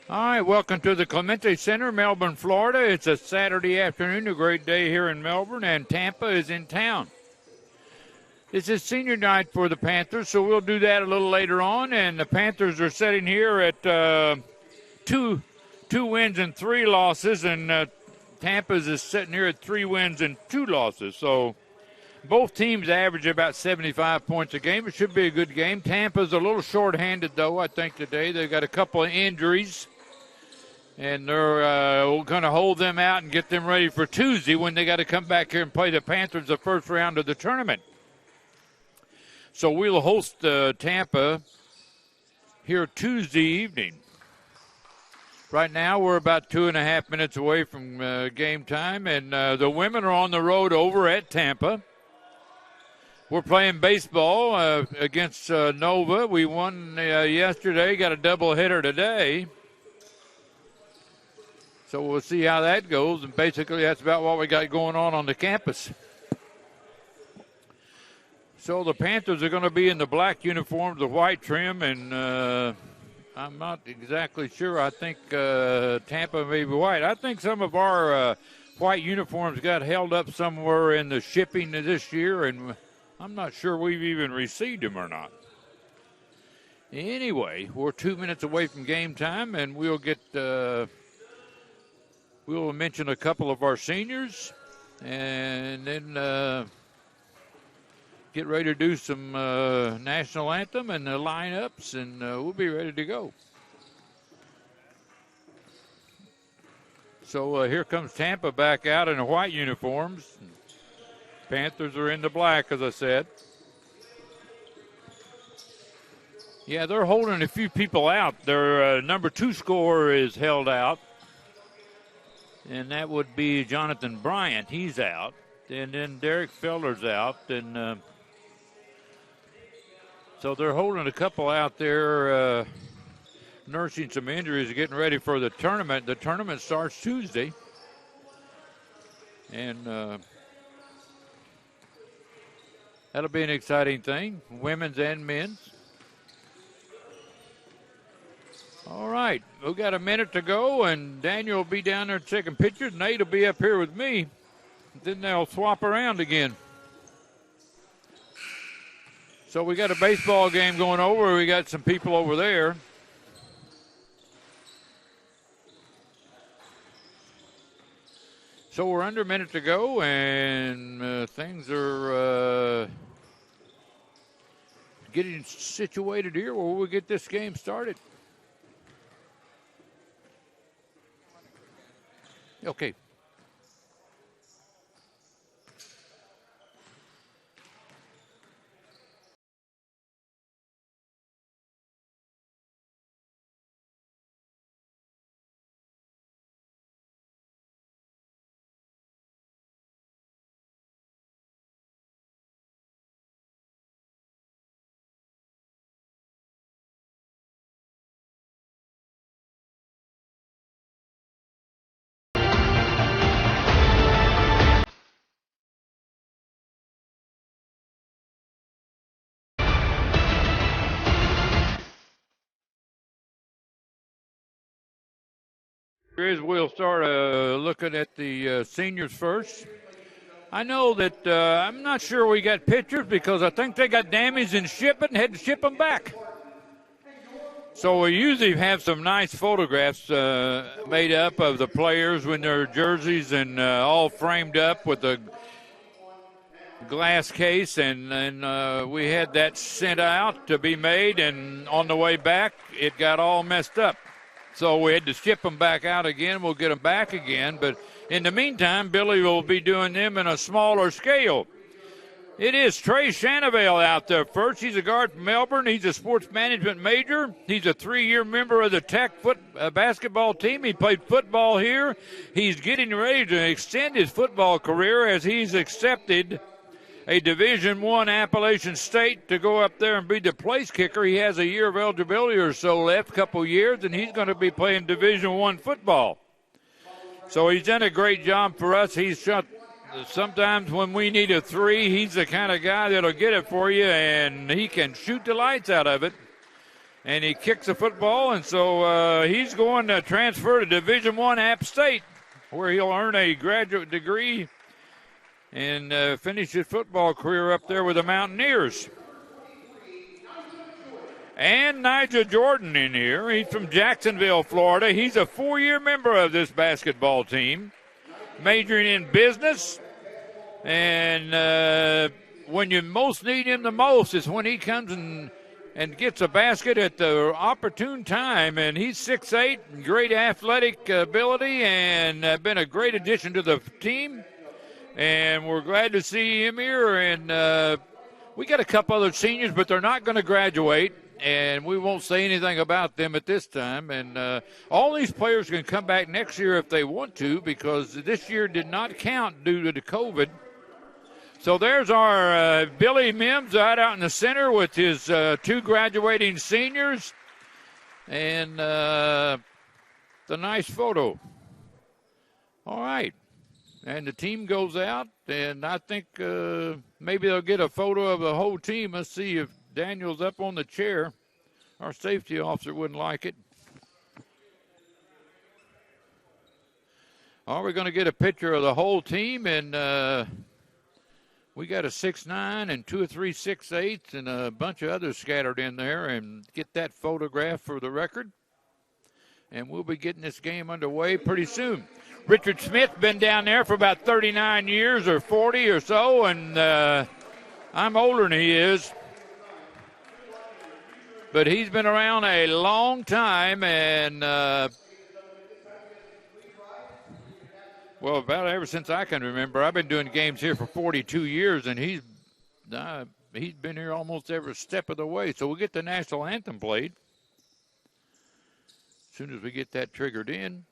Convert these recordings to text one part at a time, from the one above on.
All right, welcome to the Clemente Center, Melbourne, Florida. It's a Saturday afternoon, a great day here in Melbourne, and Tampa is in town. This is senior night for the Panthers, so we'll do that a little later on. And the Panthers are sitting here at two wins and 3 losses, and Tampa's is sitting here at 3 wins and 2 losses. So both teams average about 75 points a game. It should be a good game. Tampa's a little short-handed, though, I think, today. They've got a couple of injuries. And they're going to hold them out and get them ready for Tuesday when they got to come back here and play the Panthers the first round of the tournament. So we'll host Tampa here Tuesday evening. Right now we're about 2.5 minutes away from game time, and the women are on the road over at Tampa. We're playing baseball against Nova. We won yesterday, got a doubleheader today. So we'll see how that goes, and basically that's about what we got going on the campus. So the Panthers are going to be in the black uniforms, the white trim, and I'm not exactly sure. I think Tampa may be white. I think some of our white uniforms got held up somewhere in the shipping this year, and I'm not sure we've even received them or not. Anyway, we're 2 minutes away from game time, and we'll get... We'll mention a couple of our seniors and then get ready to do some national anthem and the lineups, and we'll be ready to go. So here comes Tampa back out in the white uniforms. Panthers are in the black, as I said. Yeah, they're holding a few people out. Their number 2 scorer is held out. And that would be Jonathan Bryant. He's out. And then Derek Felder's out. And so they're holding a couple out there, nursing some injuries, getting ready for the tournament. The tournament starts Tuesday. And that'll be an exciting thing, women's and men's. All right, we've got a minute to go, and Daniel will be down there taking pictures. Nate will be up here with me. Then they'll swap around again. So we got a baseball game going over. We got some people over there. So we're under a minute to go, and things are getting situated here where we'll get this game started. Okay. We'll start looking at the seniors first. I know that I'm not sure we got pictures because I think they got damaged in shipping and had to ship them back. So we usually have some nice photographs made up of the players when their jerseys and all framed up with a glass case, and we had that sent out to be made, and on the way back it got all messed up. So we had to ship them back out again. We'll get them back again. But in the meantime, Billy will be doing them in a smaller scale. It is Trey Shannonville out there first. He's a guard from Melbourne. He's a sports management major. He's a 3-year member of the Tech basketball team. He played football here. He's getting ready to extend his football career as he's accepted a Division I Appalachian State to go up there and be the place kicker. He has a year of eligibility or so left, a couple years, and he's going to be playing Division I football. So he's done a great job for us. He's shot sometimes when we need a 3, he's the kind of guy that'll get it for you, and he can shoot the lights out of it. and he kicks the football, and so he's going to transfer to Division I App State, where he'll earn a graduate degree and finish his football career up there with the Mountaineers. And Nigel Jordan in here. He's from Jacksonville, Florida. He's a 4-year member of this basketball team, majoring in business. And when you most need him the most is when he comes and gets a basket at the opportune time. And he's 6'8", great athletic ability, and been a great addition to the team. And we're glad to see him here. And we got a couple other seniors, but they're not going to graduate. And we won't say anything about them at this time. And all these players can come back next year if they want to, because this year did not count due to the COVID. So there's our Billy Mims right out in the center with his 2 graduating seniors. And the nice photo. All right. And the team goes out, and I think maybe they'll get a photo of the whole team. Let's see if Daniel's up on the chair. Our safety officer wouldn't like it. We're going to get a picture of the whole team, and we got a 6'9" and 2 or 3 6'8" and a bunch of others scattered in there, and get that photograph for the record. And we'll be getting this game underway pretty soon. Richard Smith's been down there for about 39 years or 40 or so, and I'm older than he is. But he's been around a long time, and, well, about ever since I can remember. I've been doing games here for 42 years, and he's been here almost every step of the way. So we'll get the national anthem played as soon as we get that triggered in.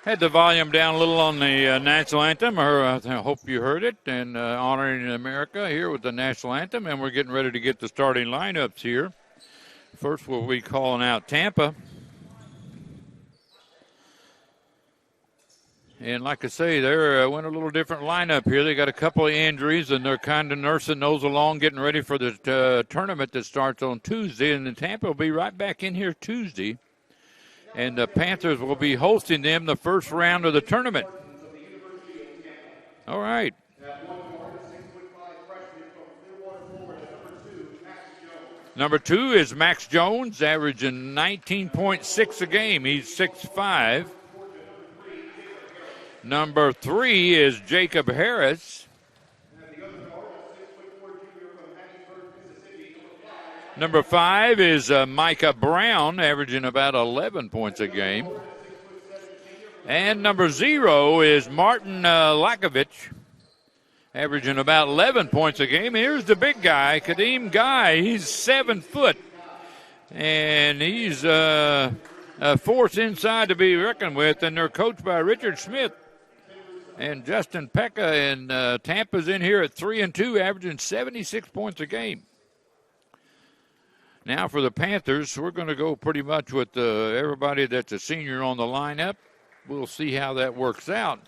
Had the volume down a little on the national anthem, or I hope you heard it, and honoring America here with the national anthem, and we're getting ready to get the starting lineups here. First we'll be calling out Tampa. And like I say, they went a little different lineup here. They got a couple of injuries, and they're kind of nursing those along, getting ready for the tournament that starts on Tuesday. And then Tampa will be right back in here Tuesday. And the Panthers will be hosting them the first round of the tournament. All right. Number 2 is Max Jones, averaging 19.6 a game. He's 6'5". Number 3 is Jacob Harris. Number 5 is Micah Brown, averaging about 11 points a game. And number 0 is Martin Lakovich, averaging about 11 points a game. Here's the big guy, Kadeem Guy. He's 7 foot, and he's a force inside to be reckoned with, and they're coached by Richard Smith and Justin Pekka, and Tampa's in here at 3-2, averaging 76 points a game. Now for the Panthers, we're going to go pretty much with everybody that's a senior on the lineup. We'll see how that works out.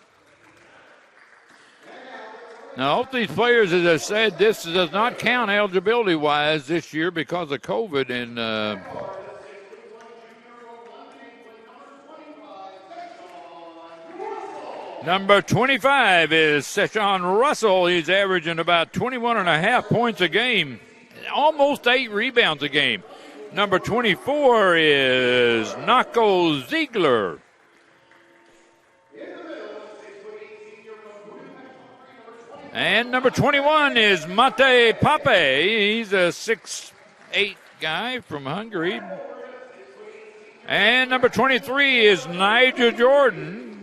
Now, both these players, as I said, this does not count eligibility-wise this year because of COVID. And Number 25 is Sachon Russell. He's averaging about 21.5 points a game, almost 8 rebounds a game. Number 24 is Nako Ziegler. And number 21 is Mate Pape. He's a 6'8" guy from Hungary. And number 23 is Nigel Jordan.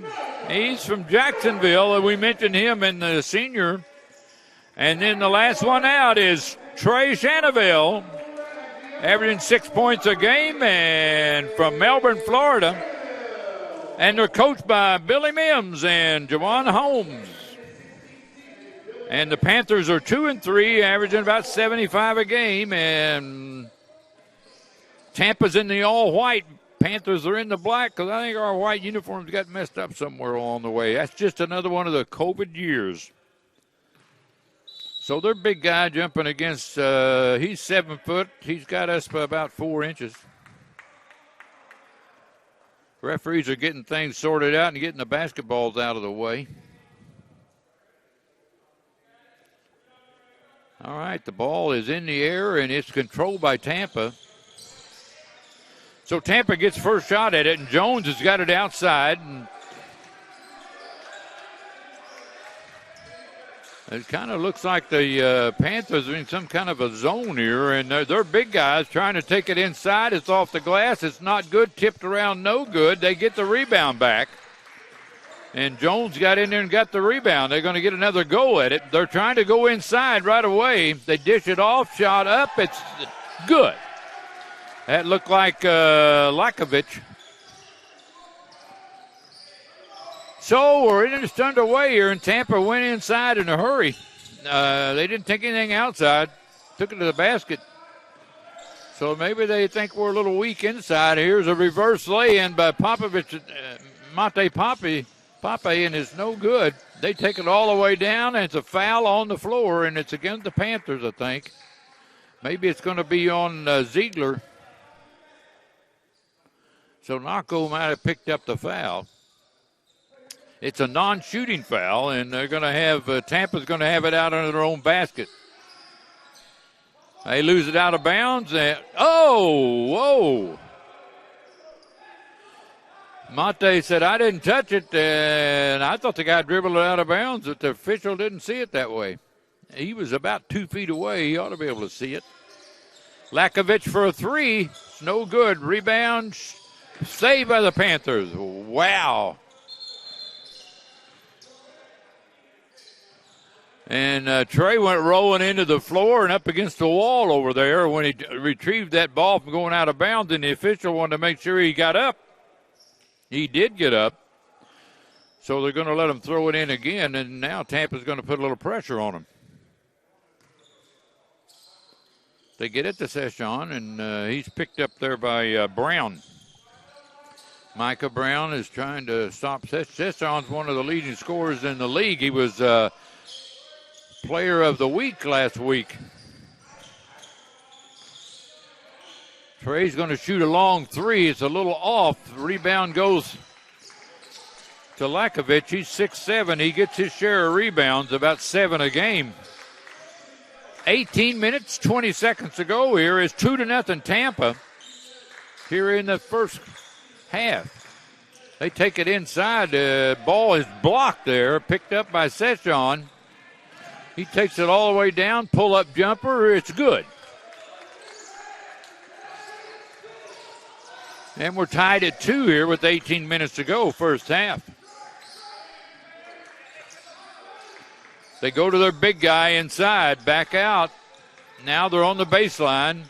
He's from Jacksonville, and we mentioned him in the senior. And then the last one out is Trey Shannonville, averaging 6 points a game, and from Melbourne, Florida. And they're coached by Billy Mims and Jawan Holmes. And the Panthers are 2-3, averaging about 75 a game. And Tampa's in the all-white. Panthers are in the black because I think our white uniforms got messed up somewhere along the way. That's just another one of the COVID years. So their big guy jumping against, he's 7 foot. He's got us by about 4 inches. Referees are getting things sorted out and getting the basketballs out of the way. All right, the ball is in the air, and it's controlled by Tampa. So Tampa gets first shot at it, and Jones has got it outside. And it kind of looks like the Panthers are in some kind of a zone here, and they're big guys trying to take it inside. It's off the glass. It's not good. Tipped around, no good. They get the rebound back. And Jones got in there and got the rebound. They're going to get another go at it. They're trying to go inside right away. They dish it off, shot up. It's good. That looked like Lakovic. So we're just underway here, and Tampa went inside in a hurry. They didn't take anything outside. Took it to the basket. So maybe they think we're a little weak inside. Here's a reverse lay-in by Popovich, Mate Pape, and it's no good. They take it all the way down, and it's a foul on the floor, and it's against the Panthers, I think. Maybe it's going to be on Ziegler. So Nako might have picked up the foul. It's a non-shooting foul, and they're going to have Tampa's going to have it out under their own basket. They lose it out of bounds. And, whoa. Mate said, I didn't touch it, and I thought the guy dribbled it out of bounds, but the official didn't see it that way. He was about 2 feet away. He ought to be able to see it. Lakovic for a three. It's no good. Rebound. Saved by the Panthers. Wow. And Trey went rolling into the floor and up against the wall over there when he retrieved that ball from going out of bounds, and the official wanted to make sure he got up. He did get up. So they're going to let him throw it in again, and now Tampa's going to put a little pressure on him. They get it to Sachon, and he's picked up there by Brown. Micah Brown is trying to stop Sachon's one of the leading scorers in the league. He was player of the week last week. Trey's going to shoot a long three. It's a little off. The rebound goes to Lakovic. He's 6'7". He gets his share of rebounds, about 7 a game. 18 minutes, 20 seconds to go here. Is 2-0 Tampa here in the first half. They take it inside. The ball is blocked there, picked up by Sachon. He takes it all the way down, pull-up jumper. It's good. And we're tied at 2 here with 18 minutes to go, first half. They go to their big guy inside, back out. Now they're on the baseline.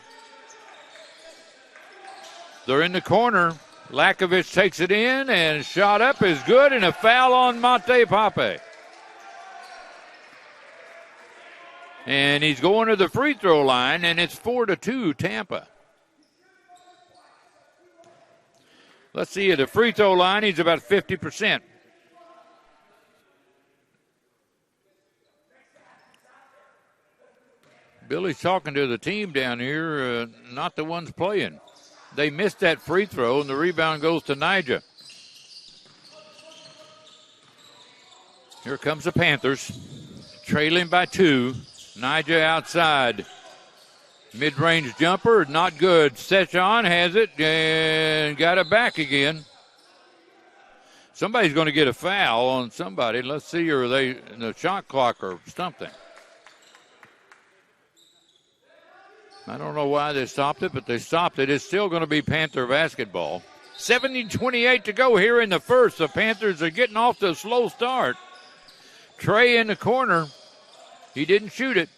They're in the corner. Lakovic takes it in, and shot up is good, and a foul on Mate Pape. And he's going to the free throw line, and it's 4-2 Tampa. Let's see, at the free throw line, he's about 50%. Billy's talking to the team down here, not the ones playing. They missed that free throw, and the rebound goes to Nigel. Here comes the Panthers, trailing by 2. Nigel outside. Mid-range jumper, not good. Sachon has it and got it back again. Somebody's going to get a foul on somebody. Let's see, are they in the shot clock or something? I don't know why they stopped it, but they stopped it. It's still going to be Panther basketball. 70-28 to go here in the first. The Panthers are getting off to a slow start. Trey in the corner. He didn't shoot it.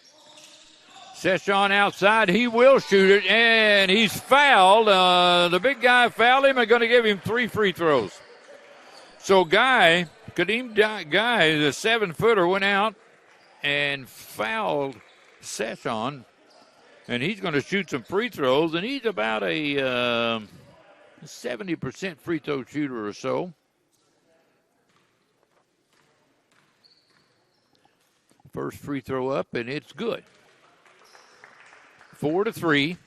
Sachon outside. He will shoot it, and he's fouled. The big guy fouled him. They're going to give him 3 free throws. So Kadeem Guy, the 7-footer, went out and fouled Sachon, and he's going to shoot some free throws, and he's about a 70% free throw shooter or so. First free throw up, and it's good. 4-3.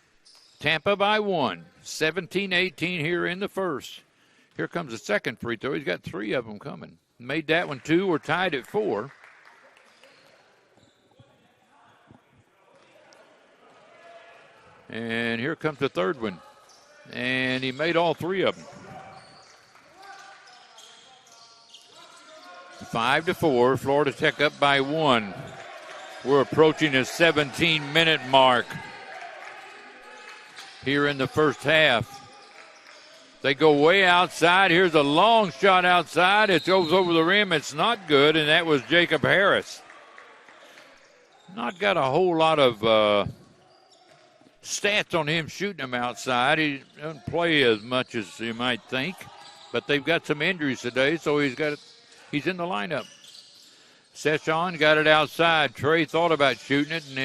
Tampa by 1. 17-18 here in the first. Here comes the second free throw. He's got 3 of them coming. Made that one 2. We're tied at 4. And here comes the third one. And he made all 3 of them. 5-4. Florida Tech up by 1. We're approaching a 17-minute mark here in the first half. They go way outside. Here's a long shot outside. It goes over the rim. It's not good, and that was Jacob Harris. Not got a whole lot of stats on him shooting them outside. He doesn't play as much as you might think, but they've got some injuries today, so he's in the lineup. Sachon got it outside. Trey thought about shooting it, and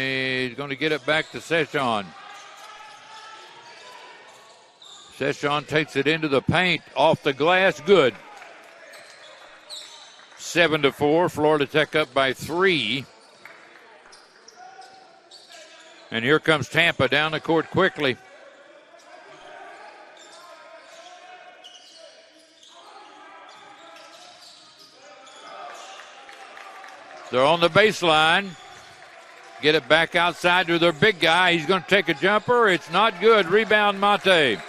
he's going to get it back to Sachon. Sachon takes it into the paint, off the glass, good. 7-4, Florida Tech up by 3. And here comes Tampa down the court quickly. They're on the baseline. Get it back outside to their big guy. He's going to take a jumper. It's not good. Rebound, Mate.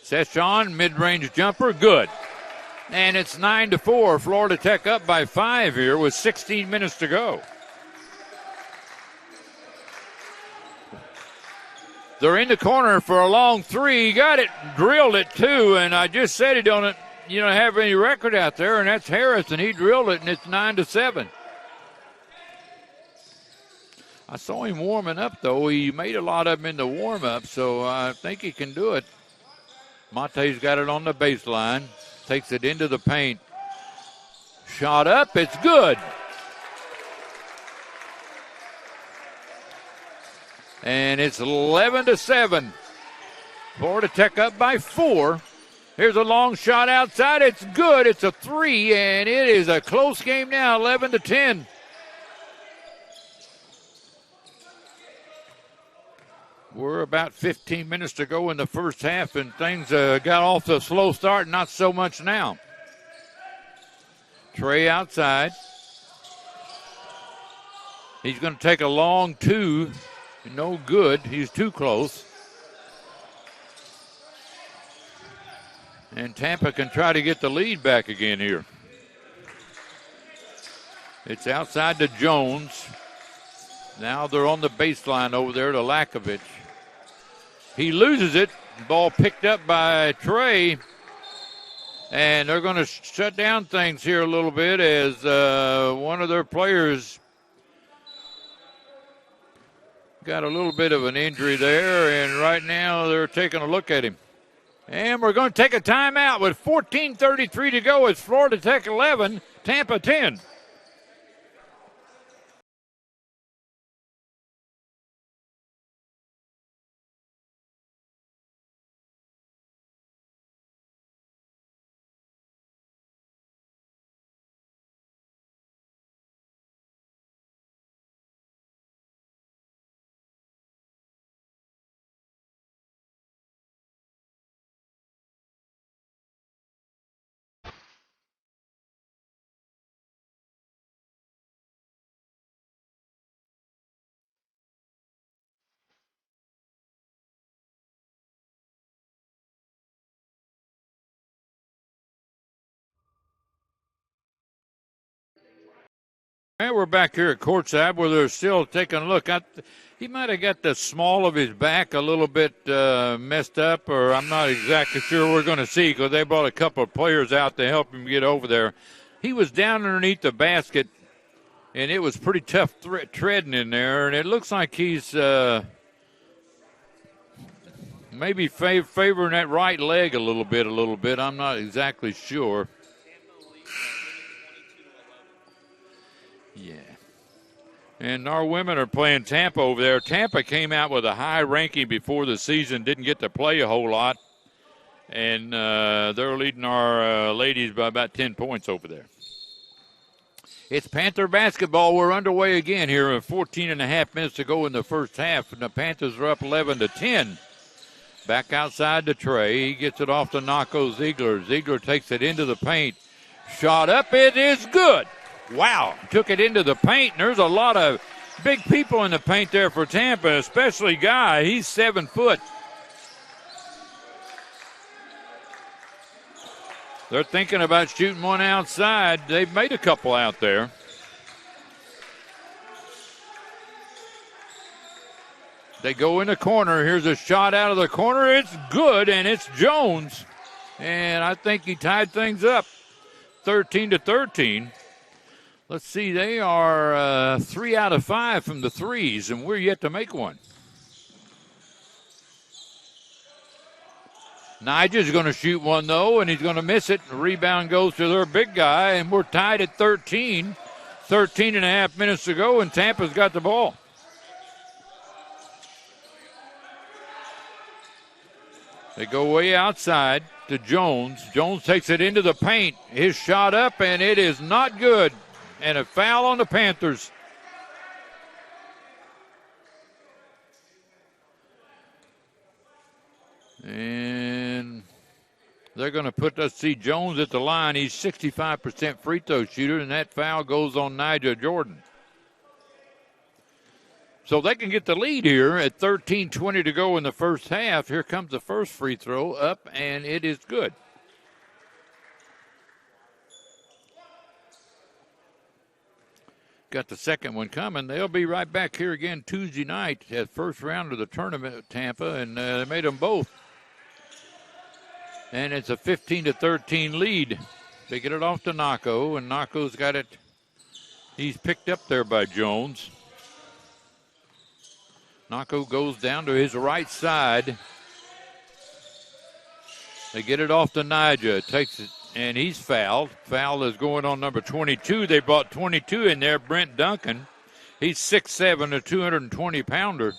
Sachon, mid-range jumper, good. And it's 9-4. Florida Tech up by 5 here with 16 minutes to go. They're in the corner for a long 3. He got it, drilled it too, and I just said he don't have any record out there, and that's Harris, and he drilled it, and it's 9-7. I saw him warming up, though. He made a lot of them in the warm-up, so I think he can do it. Mate's got it on the baseline. Takes it into the paint. Shot up. It's good. And it's 11-7. Florida Tech up by 4. Here's a long shot outside. It's good. It's a 3, and it is a close game now, 11-10. We're about 15 minutes to go in the first half, and things got off to a slow start, not so much now. Trey outside. He's going to take a long 2. No good. He's too close. And Tampa can try to get the lead back again here. It's outside to Jones. Now they're on the baseline over there to Lakovich. He loses it. Ball picked up by Trey. And they're going to shut down things here a little bit as one of their players got a little bit of an injury there. And right now they're taking a look at him. And we're going to take a timeout with 14:33 to go. It's Florida Tech 11, Tampa 10. And we're back here at courtside where they're still taking a look. He might have got the small of his back a little bit messed up, or I'm not exactly sure. We're going to see because they brought a couple of players out to help him get over there. He was down underneath the basket, and it was pretty tough treading in there, and it looks like he's maybe favoring that right leg a little bit. I'm not exactly sure. Yeah. And our women are playing Tampa over there. Tampa came out with a high ranking before the season, didn't get to play a whole lot. And they're leading our ladies by about 10 points over there. It's Panther basketball. We're underway again here with 14 and a half minutes to go in the first half. And the Panthers are up 11-10. Back outside to Trey. He gets it off to Nako Ziegler. Ziegler takes it into the paint. Shot up. It is good. Wow, took it into the paint. And there's a lot of big people in the paint there for Tampa, especially Guy. He's 7 foot. They're thinking about shooting one outside. They've made a couple out there. They go in the corner. Here's a shot out of the corner. It's good, and it's Jones. And I think he tied things up 13-13. Let's see, they are 3 out of 5 from the threes, and we're yet to make one. Nigel's going to shoot one, though, and he's going to miss it. The rebound goes to their big guy, and we're tied at 13. 13 and a half minutes to go, and Tampa's got the ball. They go way outside to Jones. Jones takes it into the paint. His shot up, and it is not good. And a foul on the Panthers. And they're going to put, let's see, Jones at the line. He's 65% free throw shooter, and that foul goes on Nigel Jordan. So they can get the lead here at 13:20 to go in the first half. Here comes the first free throw up, and it is good. Got the second one coming. They'll be right back here again Tuesday night at first round of the tournament at Tampa, and they made them both. And it's a 15-13 lead. They get it off to Nako, and Nako's got it. He's picked up there by Jones. Nako goes down to his right side. They get it off to Nija. Takes it. And he's fouled. Foul is going on number 22. They brought 22 in there, Brent Duncan. He's 6'7", a 220-pounder.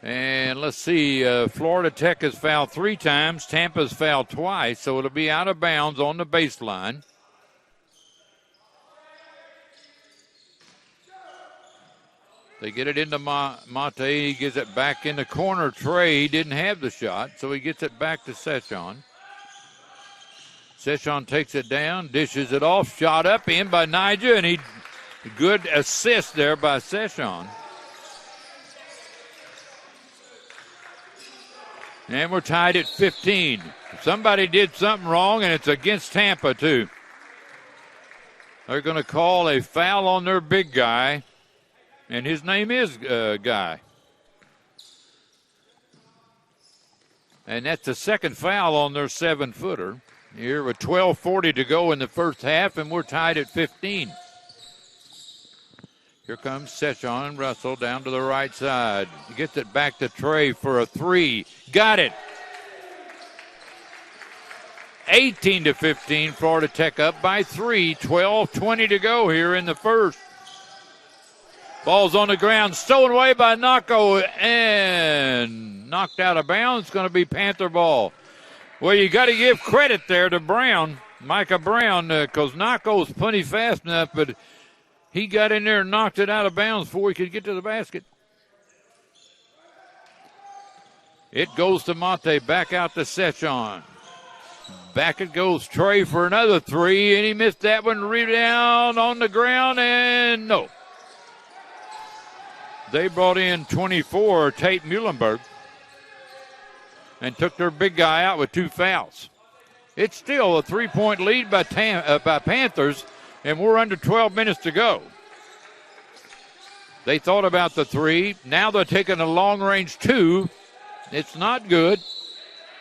And let's see, Florida Tech has fouled 3 times. Tampa's fouled twice, so it'll be out of bounds on the baseline. They get it into Mate. He gets it back in the corner. Trey, he didn't have the shot, so he gets it back to Sachon. Sachon takes it down, dishes it off. Shot up in by Nigel, and good assist there by Sachon. And we're tied at 15. Somebody did something wrong, and it's against Tampa, too. They're going to call a foul on their big guy. And his name is Guy. And that's the second foul on their 7-footer. Here with 12:40 to go in the first half, and we're tied at 15. Here comes Sachon Russell down to the right side. He gets it back to Trey for a 3. Got it. 18-15, Florida Tech up by 3. 12:20 to go here in the first. Ball's on the ground, stolen away by Nako, and knocked out of bounds. It's going to be Panther ball. Well, you got to give credit there to Brown, Micah Brown, because Nako's plenty fast enough, but he got in there and knocked it out of bounds before he could get to the basket. It goes to Mate, back out to Sachon. Back it goes Trey for another 3, and he missed that one. Rebound on the ground, and no. They brought in 24, Tate Muhlenberg, and took their big guy out with 2 fouls. It's still a 3-point lead by Panthers, and we're under 12 minutes to go. They thought about the 3. Now they're taking a long-range 2. It's not good.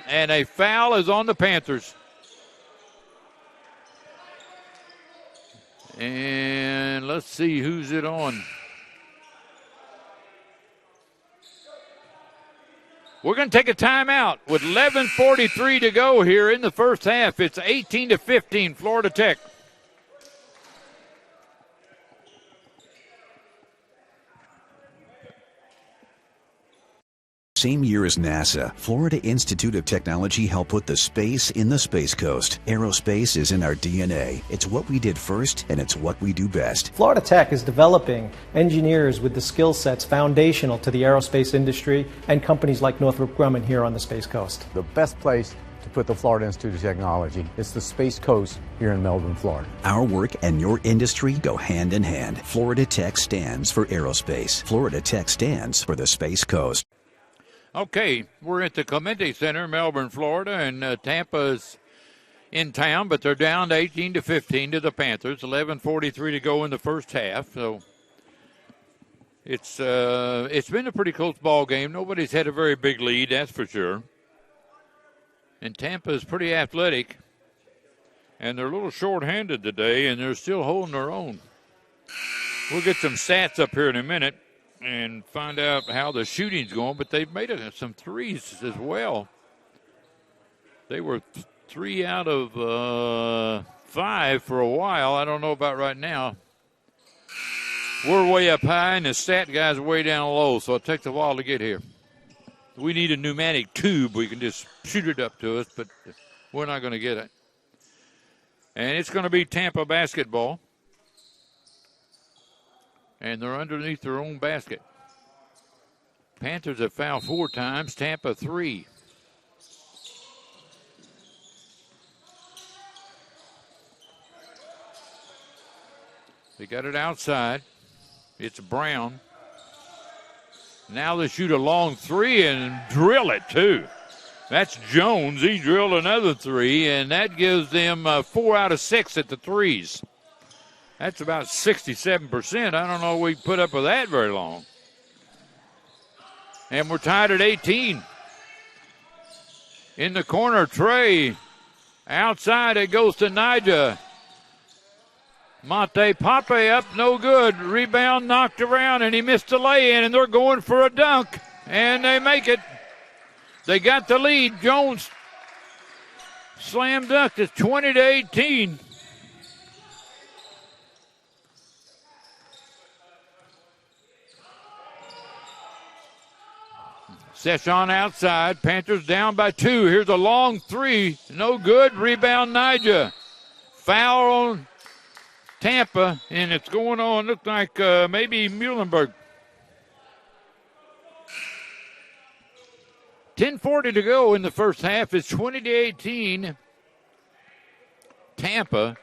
And a foul is on the Panthers. And let's see who's it on. We're going to take a timeout with 11:43 to go here in the first half. It's 18-15, Florida Tech. Same year as NASA, Florida Institute of Technology helped put the space in the Space Coast. Aerospace is in our DNA. It's what we did first, and it's what we do best. Florida Tech is developing engineers with the skill sets foundational to the aerospace industry and companies like Northrop Grumman here on the Space Coast. The best place to put the Florida Institute of Technology is the Space Coast here in Melbourne, Florida. Our work and your industry go hand in hand. Florida Tech stands for aerospace. Florida Tech stands for the Space Coast. Okay, we're at the Clemente Center, Melbourne, Florida, and Tampa's in town, but they're down to 18-15 to the Panthers. 11:43 to go in the first half. So it's been a pretty close ball game. Nobody's had a very big lead, that's for sure. And Tampa is pretty athletic, and they're a little short-handed today, and they're still holding their own. We'll get some stats up here in a minute and find out how the shooting's going, but they've made some threes as well. They were 3 out of 5 for a while. I don't know about right now. We're way up high, and the stat guy's way down low, so it takes a while to get here. We need a pneumatic tube. We can just shoot it up to us, but we're not going to get it. And it's going to be Tampa basketball. And they're underneath their own basket. Panthers have fouled 4 times, Tampa 3. They got it outside. It's Brown. Now they shoot a long 3 and drill it too. That's Jones. He drilled another 3, and that gives them 4 out of 6 at the threes. That's about 67%. I don't know if we put up with that very long. And we're tied at 18. In the corner, Trey. Outside, it goes to Nigel. Monte Pape up, no good. Rebound knocked around, and he missed the lay-in, and they're going for a dunk. And they make it. They got the lead. Jones slam dunked. It's 20-18. Sachon outside. Panthers down by 2. Here's a long 3. No good. Rebound, Nigel. Foul on Tampa, and it's going on. Looks like maybe Muhlenberg. 10:40 to go in the first half. It's 20-18. Tampa.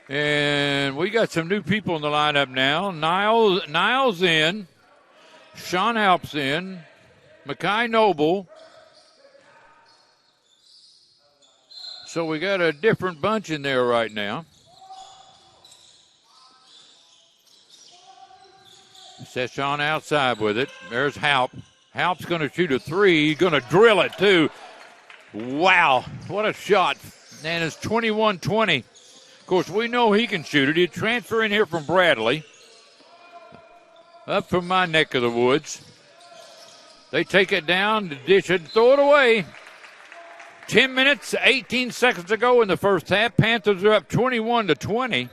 And we got some new people in the lineup now. Niles in. Sean Alp's in. Mackay Noble. So we got a different bunch in there right now. Sachon outside with it. There's Halp. Halp's going to shoot a 3. He's going to drill it, too. Wow, what a shot. And it's 21-20. Of course, we know he can shoot it. He'd transfer in here from Bradley. Up from my neck of the woods. They take it down, dish it, throw it away. 10 minutes, 18 seconds to go in the first half. Panthers are up 21-20.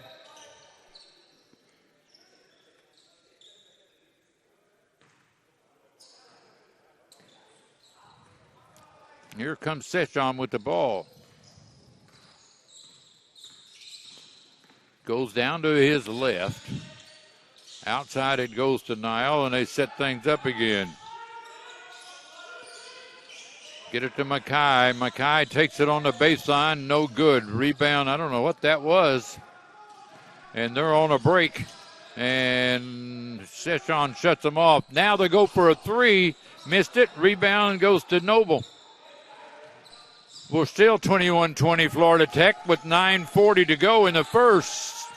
Here comes Sachon with the ball. Goes down to his left. Outside it goes to Niall, and they set things up again. Get it to Mackay. Mackay takes it on the baseline. No good. Rebound. I don't know what that was. And they're on a break. And Sachon shuts them off. Now they go for a 3. Missed it. Rebound goes to Noble. We're still 21-20 Florida Tech with 9:40 to go in the first.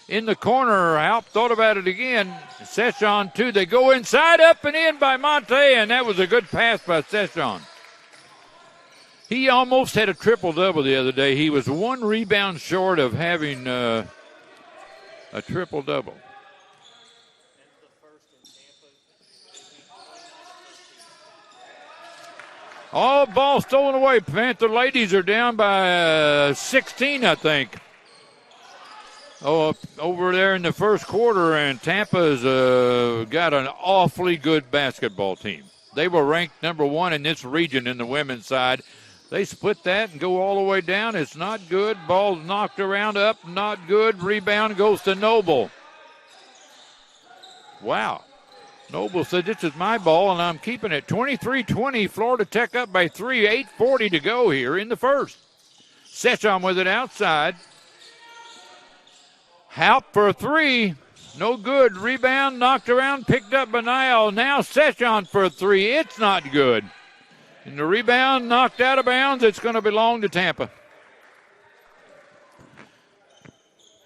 in the corner. Halp thought about it again. Sachon, too. They go inside, up and in by Monte, and that was a good pass by Sachon. He almost had a triple-double the other day. He was one rebound short of having a triple-double. All ball stolen away. Panther ladies are down by 16, I think. Over there in the first quarter, and Tampa's got an awfully good basketball team. They were ranked number 1 in this region in the women's side. They split that and go all the way down. It's not good. Ball's knocked around, up, not good. Rebound goes to Noble. Wow. Noble said, this is my ball, and I'm keeping it. 23-20, Florida Tech up by 3, 8:40 to go here in the first. Sachon with it outside. Halp for 3. No good. Rebound knocked around, picked up by Niall. Now Sachon for 3. It's not good. And the rebound knocked out of bounds. It's going to belong to Tampa.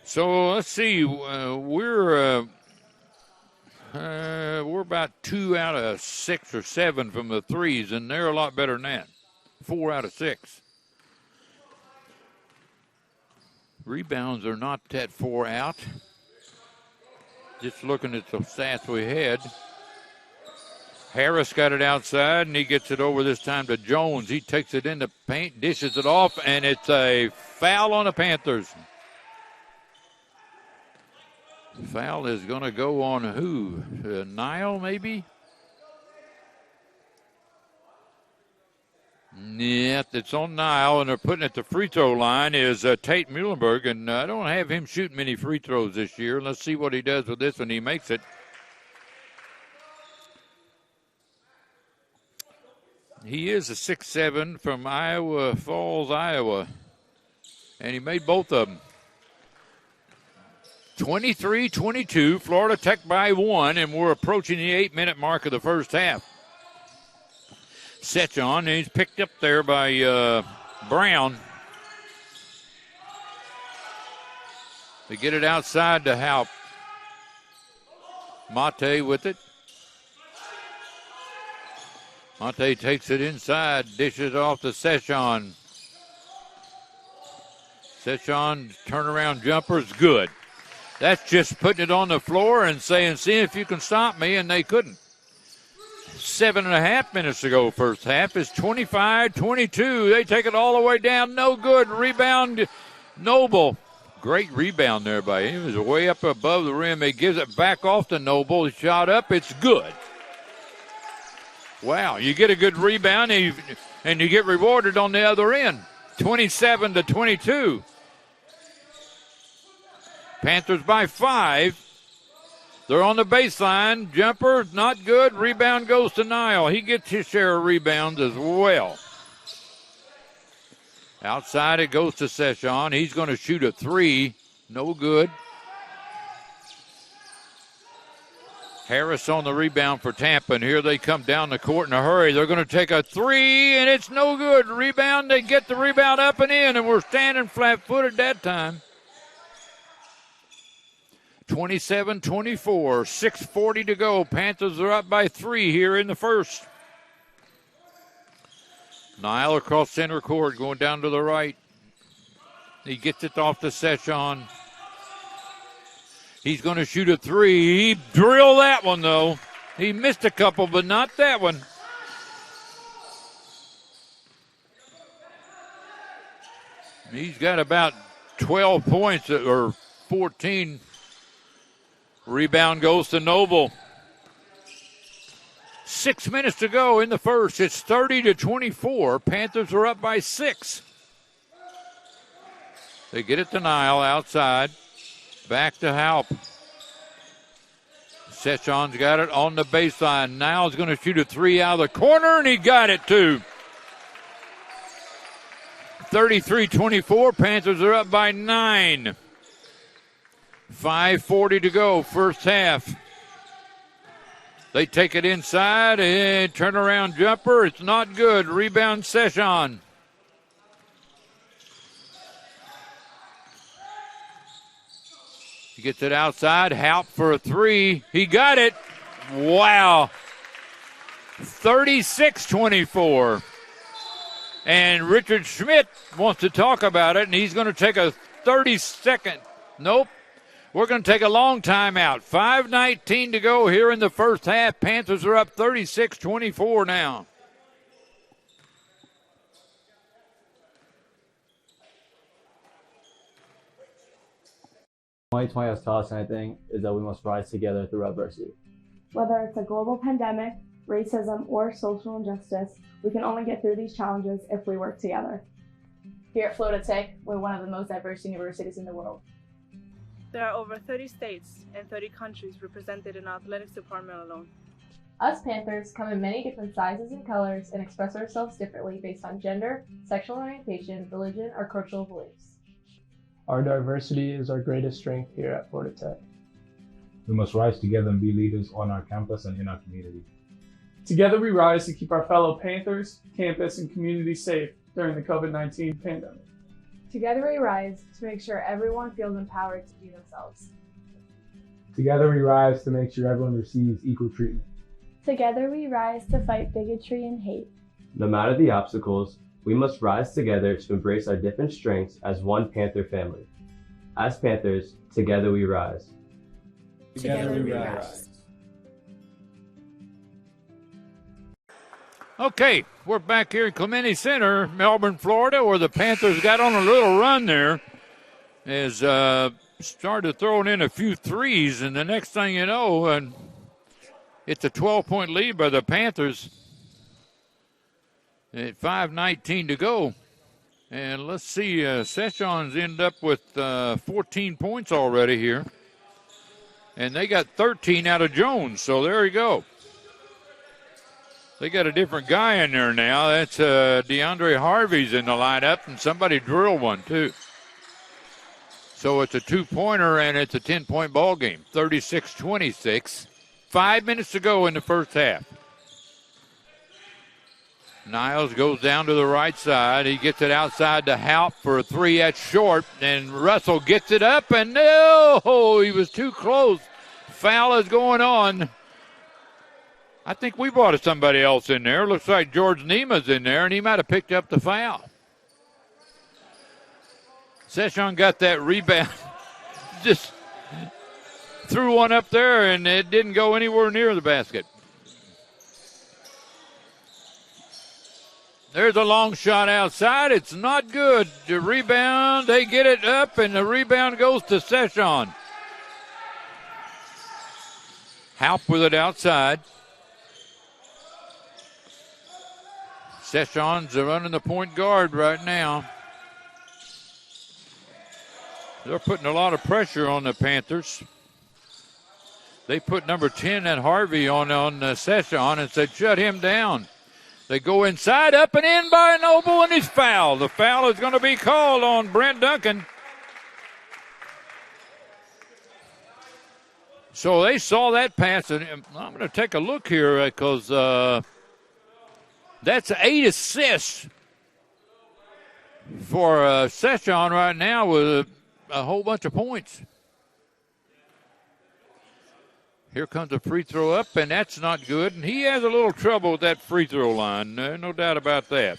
So let's see. We're about 2 out of 6 or 7 from the threes, and they're a lot better than that. 4 out of 6. Rebounds are not that 4 out. Just looking at the stats we had. Harris got it outside, and he gets it over this time to Jones. He takes it in the paint, dishes it off, and it's a foul on the Panthers. Foul is going to go on who? Niall, maybe? Yeah, it's on Niall, and they're putting it at the free throw line is Tate Muhlenberg, and I don't have him shooting many free throws this year. Let's see what he does with this when he makes it. He is a 6'7" from Iowa Falls, Iowa, and he made both of them. 23-22, Florida Tech by 1, and we're approaching the 8-minute mark of the first half. Sachon, he's picked up there by Brown. They get it outside to Halp. Mate with it. Mate takes it inside, dishes off to Sachon. Sachon turnaround jumper's good. That's just putting it on the floor and saying, see if you can stop me, and they couldn't. 7.5 minutes to go, first half. Is 25-22. They take it all the way down. No good. Rebound, Noble. Great rebound there by him. It was way up above the rim. He gives it back off to Noble. Shot up. It's good. Wow, you get a good rebound and you get rewarded on the other end. 27-22. Panthers by 5. They're on the baseline. Jumper, not good. Rebound goes to Niall. He gets his share of rebounds as well. Outside it goes to Sachon. He's going to shoot a 3. No good. Harris on the rebound for Tampa, and here they come down the court in a hurry. They're going to take a 3, and it's no good. Rebound, they get the rebound up and in, and we're standing flat-footed that time. 27-24, 6:40 to go. Panthers are up by 3 here in the first. Niall across center court, going down to the right. He gets it off to Sachon. He's going to shoot a 3. He drilled that one, though. He missed a couple, but not that one. He's got about 12 points, or 14. Rebound goes to Noble. 6 minutes to go in the first. It's 30-24. Panthers are up by 6. They get it to Niall outside. Back to Halp. Sachon's got it on the baseline. Niall's going to shoot a 3 out of the corner, and he got it too. 33-24. Panthers are up by 9. 5:40 to go, first half. They take it inside, and turnaround jumper. It's not good. Rebound Sachon. He gets it outside. Haupt for a three. He got it. Wow. 36-24. And Richard Schmidt wants to talk about it, and he's going to take a 30-second. Nope. We're going to take a long time out. 5:19 to go here in the first half. Panthers are up 36-24 now. "2020 has taught us anything is that we must rise together through adversity. Whether it's a global pandemic, racism, or social injustice, we can only get through these challenges if we work together." Here at Florida Tech, we're one of the most diverse universities in the world. There are over 30 states and 30 countries represented in our athletics department alone. Us Panthers come in many different sizes and colors and express ourselves differently based on gender, sexual orientation, religion, or cultural beliefs. Our diversity is our greatest strength here at Florida Tech. We must rise together and be leaders on our campus and in our community. Together we rise to keep our fellow Panthers, campus, and community safe during the COVID-19 pandemic. Together we rise to make sure everyone feels empowered to be themselves. Together we rise to make sure everyone receives equal treatment. Together we rise to fight bigotry and hate. No matter the obstacles, we must rise together to embrace our different strengths as one Panther family. As Panthers, together we rise. Together we rise. Okay, we're back here at Clemente Center, Melbourne, Florida, where the Panthers got on a little run there. As started throwing in a few threes, and the next thing you know, it's a 12-point lead by the Panthers at 5:19 to go. And let's see, Sachon's ended up with 14 points already here. And they got 13 out of Jones, so there you go. They got a different guy in there now. That's Deandre Harvey's in the lineup, and somebody drilled one too. So it's a two-pointer, and it's a 10-point ball game, 36-26. 5 minutes to go in the first half. Niles goes down to the right side. He gets it outside to Haupt for a three. That's short, and Russell gets it up, and no, he was too close. Foul is going on. I think we brought somebody else in there. Looks like George Nema's in there, and he might have picked up the foul. Sachon got that rebound. Just threw one up there, and it didn't go anywhere near the basket. There's a long shot outside. It's not good. The rebound, they get it up, and the rebound goes to Sachon. Haupt with it outside. Sachon's running the point guard right now. They're putting a lot of pressure on the Panthers. They put number 10 at Harvey on Sachon and said, shut him down. They go inside, up and in by Noble, and he's fouled. The foul is going to be called on Brent Duncan. So they saw that pass, and I'm going to take a look here because that's 8 assists for Sachon right now with a whole bunch of points. Here comes a free throw up, and that's not good. And he has a little trouble with that free throw line. No doubt about that.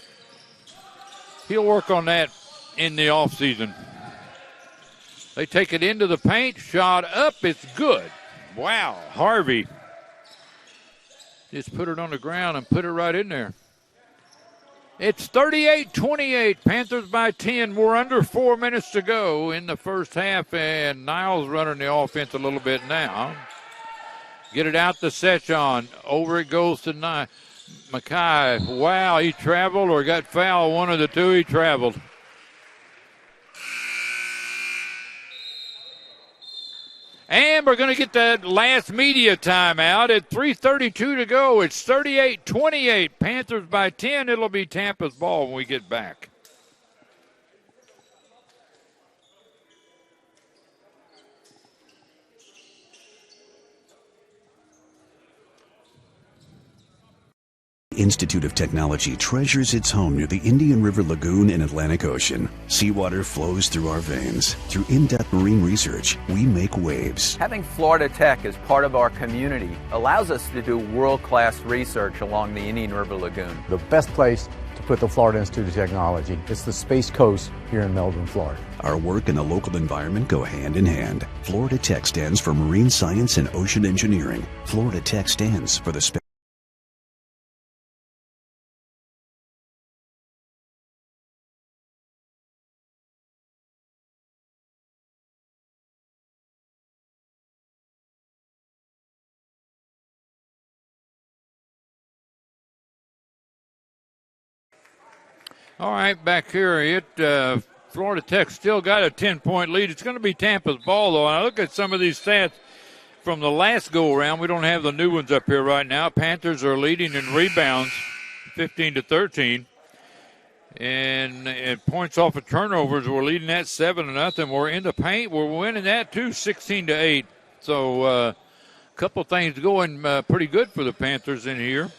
He'll work on that in the offseason. They take it into the paint. Shot up. It's good. Wow. Harvey just put it on the ground and put it right in there. It's 38-28. Panthers by 10. We're under 4 minutes to go in the first half, and Niles running the offense a little bit now. Get it out to Sachon. Over it goes to Mackay. Wow, he traveled or got fouled. One of the two, he traveled. And we're going to get that last media timeout at 3:32 to go. It's 38-28. Panthers by 10. It'll be Tampa's ball when we get back. Institute of Technology treasures its home near the Indian River Lagoon in Atlantic Ocean. Seawater flows through our veins. Through in-depth marine research, we make waves. Having Florida Tech as part of our community allows us to do world-class research along the Indian River Lagoon. The best place to put the Florida Institute of Technology is the Space Coast here in Melbourne, Florida. Our work and the local environment go hand in hand. Florida Tech stands for marine science and ocean engineering. Florida Tech stands for the space. All right, back here, Florida Tech still got a 10-point lead. It's going to be Tampa's ball, though. And I look at some of these stats from the last go-around. We don't have the new ones up here right now. Panthers are leading in rebounds, 15-13. And points off of turnovers, we're leading that 7-0. We're in the paint. We're winning that, too, 16-8. So a couple things going pretty good for the Panthers in here.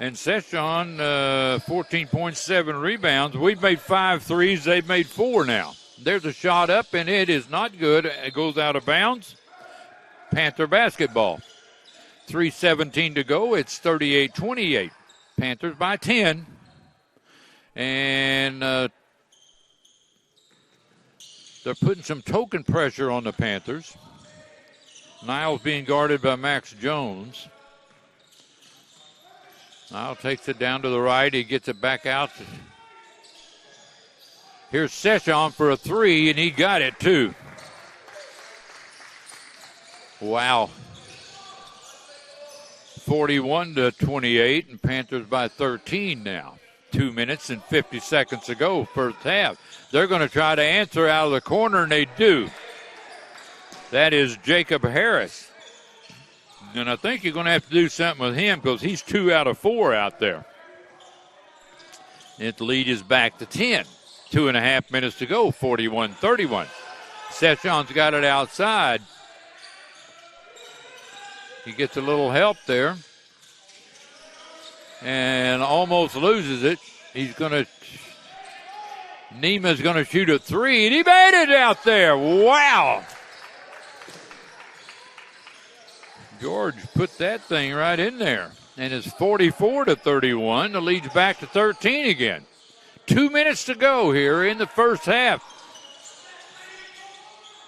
And Sachon, 14.7 rebounds. We've made 5 threes. They've made 4 now. There's a shot up, and it is not good. It goes out of bounds. Panther basketball. 3:17 to go. It's 38-28. Panthers by 10. And they're putting some token pressure on the Panthers. Niles being guarded by Max Jones. Niles takes it down to the right. He gets it back out. Here's Sachon for a 3, and he got it, too. Wow. 41-28, and Panthers by 13 now. 2 minutes and 50 seconds to go, first half. They're going to try to answer out of the corner, and they do. That is Jacob Harris. And I think you're going to have to do something with him because he's 2 out of 4 out there. And the lead is back to 10. 2.5 minutes to go, 41-31. Sachon's got it outside. He gets a little help there. And almost loses it. Neima's going to shoot a 3, and he made it out there. Wow. George put that thing right in there. And it's 44-31. The lead's back to 13 again. 2 minutes to go here in the first half.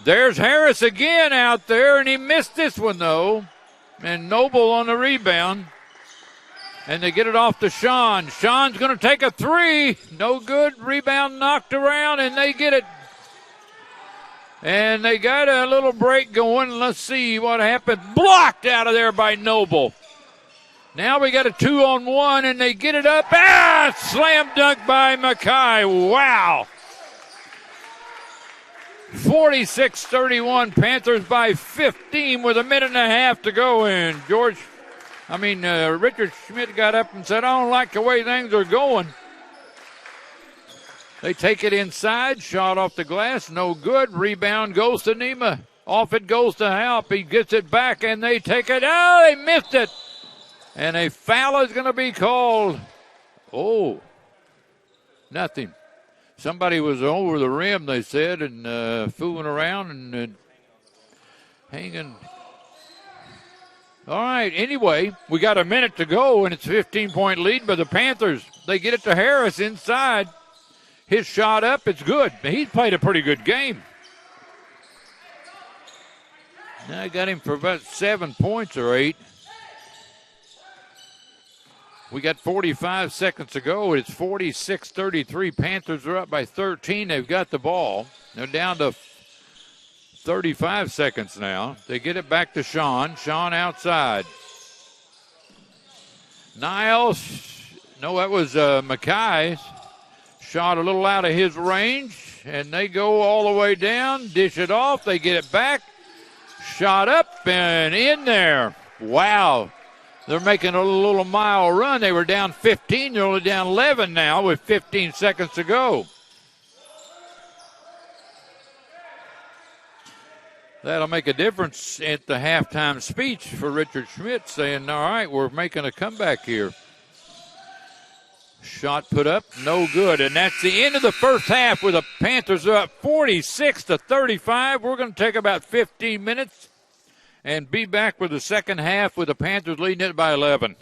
There's Harris again out there, and he missed this one, though. And Noble on the rebound. And they get it off to Sean. Sean's going to take a 3. No good. Rebound knocked around, and they get it. And they got a little break going. Let's see what happened. Blocked out of there by Noble. Now we got a 2-on-1, and they get it up. Slam dunk by Mackay. Wow. 46-31. Panthers by 15 with a minute and a half to go. And Richard Schmidt got up and said, I don't like the way things are going. They take it inside. Shot off the glass. No good. Rebound goes to Nima. Off it goes to Halp. He gets it back, and they take it. Oh, they missed it. And a foul is going to be called. Oh, nothing. Somebody was over the rim, they said, and fooling around and hanging. All right, anyway, we got a minute to go, and it's a 15-point lead by the Panthers. They get it to Harris inside. His shot up, it's good. He's played a pretty good game. Now I got him for about 7 points or 8. We got 45 seconds to go. It's 46-33. Panthers are up by 13. They've got the ball. They're down to 35 seconds now. They get it back to Sean. Sean outside. Niles. No, that was Mackay. Shot a little out of his range, and they go all the way down, dish it off, they get it back, shot up and in there. Wow. They're making a little mile run. They were down 15, they're only down 11 now with 15 seconds to go. That'll make a difference at the halftime speech for Richard Schmidt saying, all right, we're making a comeback here. Shot put up, no good. And that's the end of the first half with the Panthers up 46-35. We're going to take about 15 minutes and be back with the second half with the Panthers leading it by 11.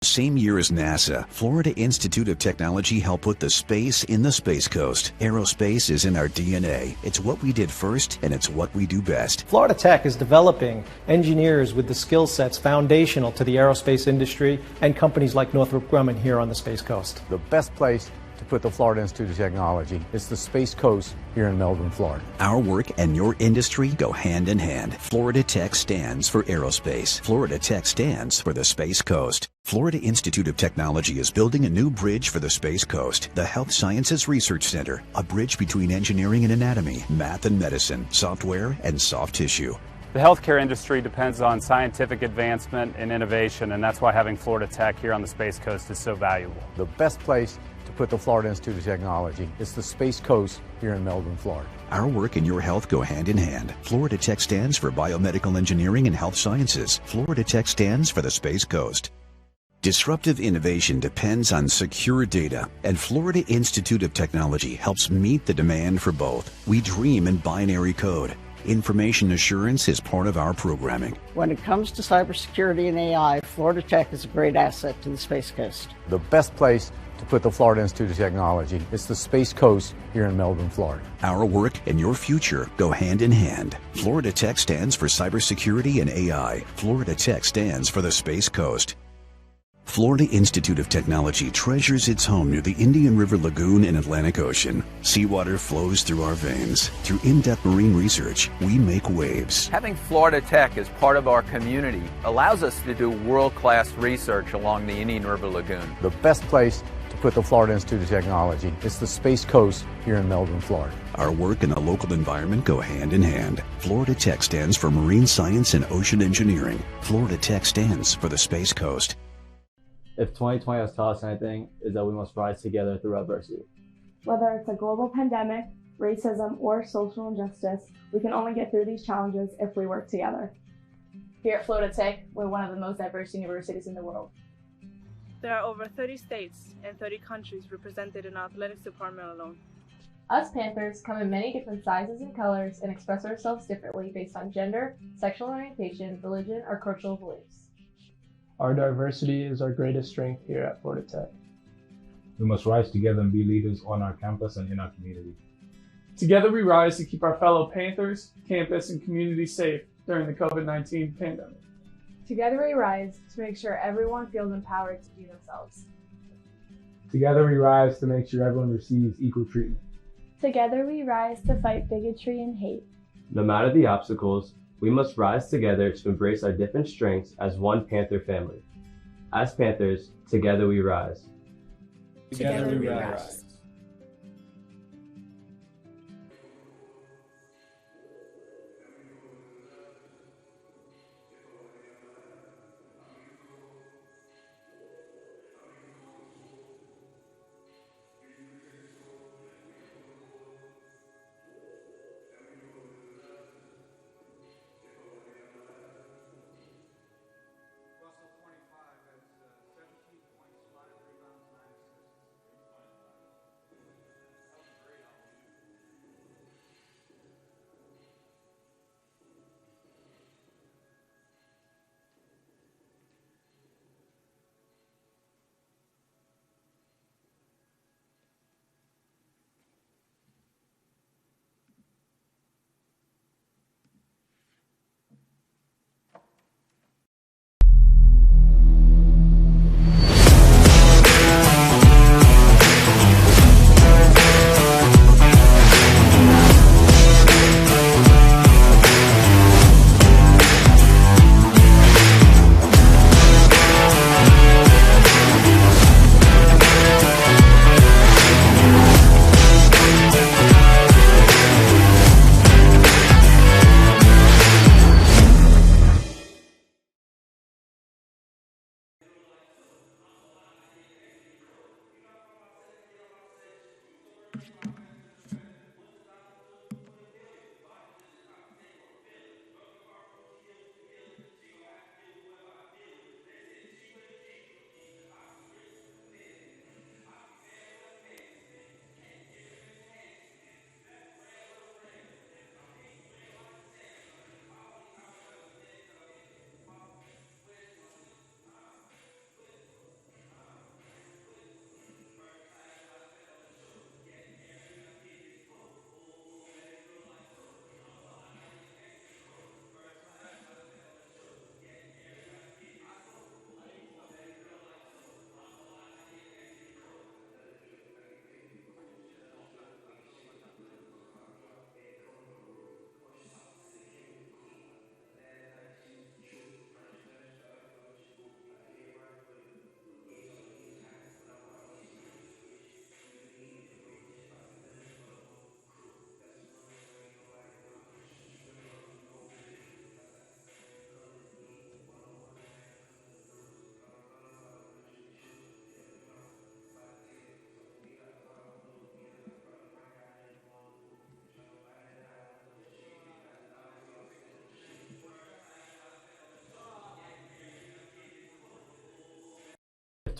Same year as NASA, Florida Institute of Technology helped put the space in the Space Coast. Aerospace is in our DNA. It's what we did first, and it's what we do best. Florida Tech is developing engineers with the skill sets foundational to the aerospace industry and companies like Northrop Grumman here on the Space Coast. The best place to put the Florida Institute of Technology is the Space Coast here in Melbourne, Florida. Our work and your industry go hand in hand. Florida Tech stands for aerospace. Florida Tech stands for the Space Coast. Florida Institute of Technology is building a new bridge for the Space Coast, the Health Sciences Research Center, a bridge between engineering and anatomy, math and medicine, software and soft tissue. The healthcare industry depends on scientific advancement and innovation, and that's why having Florida Tech here on the Space Coast is so valuable. The best place to put the Florida Institute of Technology is the Space Coast here in Melbourne, Florida. Our work and your health go hand in hand. Florida Tech stands for biomedical engineering and health sciences. Florida Tech stands for the Space Coast. Disruptive innovation depends on secure data, and Florida Institute of Technology helps meet the demand for both. We dream in binary code. Information assurance is part of our programming. When it comes to cybersecurity and AI, Florida Tech is a great asset to the Space Coast. The best place to put the Florida Institute of Technology is the Space Coast here in Melbourne, Florida. Our work and your future go hand in hand. Florida Tech stands for cybersecurity and AI. Florida Tech stands for the Space Coast. Florida Institute of Technology treasures its home near the Indian River Lagoon and Atlantic Ocean. Seawater flows through our veins. Through in-depth marine research, we make waves. Having Florida Tech as part of our community allows us to do world-class research along the Indian River Lagoon. The best place to put the Florida Institute of Technology is the Space Coast here in Melbourne, Florida. Our work and the local environment go hand in hand. Florida Tech stands for marine science and ocean engineering. Florida Tech stands for the Space Coast. If 2020 has taught us anything, is that we must rise together through adversity. Whether it's a global pandemic, racism, or social injustice, we can only get through these challenges if we work together. Here at Florida Tech, we're one of the most diverse universities in the world. There are over 30 states and 30 countries represented in our athletics department alone. Us Panthers come in many different sizes and colors and express ourselves differently based on gender, sexual orientation, religion, or cultural beliefs. Our diversity is our greatest strength here at Florida Tech. We must rise together and be leaders on our campus and in our community. Together we rise to keep our fellow Panthers, campus, and community safe during the COVID-19 pandemic. Together we rise to make sure everyone feels empowered to be themselves. Together we rise to make sure everyone receives equal treatment. Together we rise to fight bigotry and hate. No matter the obstacles, we must rise together to embrace our different strengths as one Panther family. As Panthers, together we rise. Together we rise.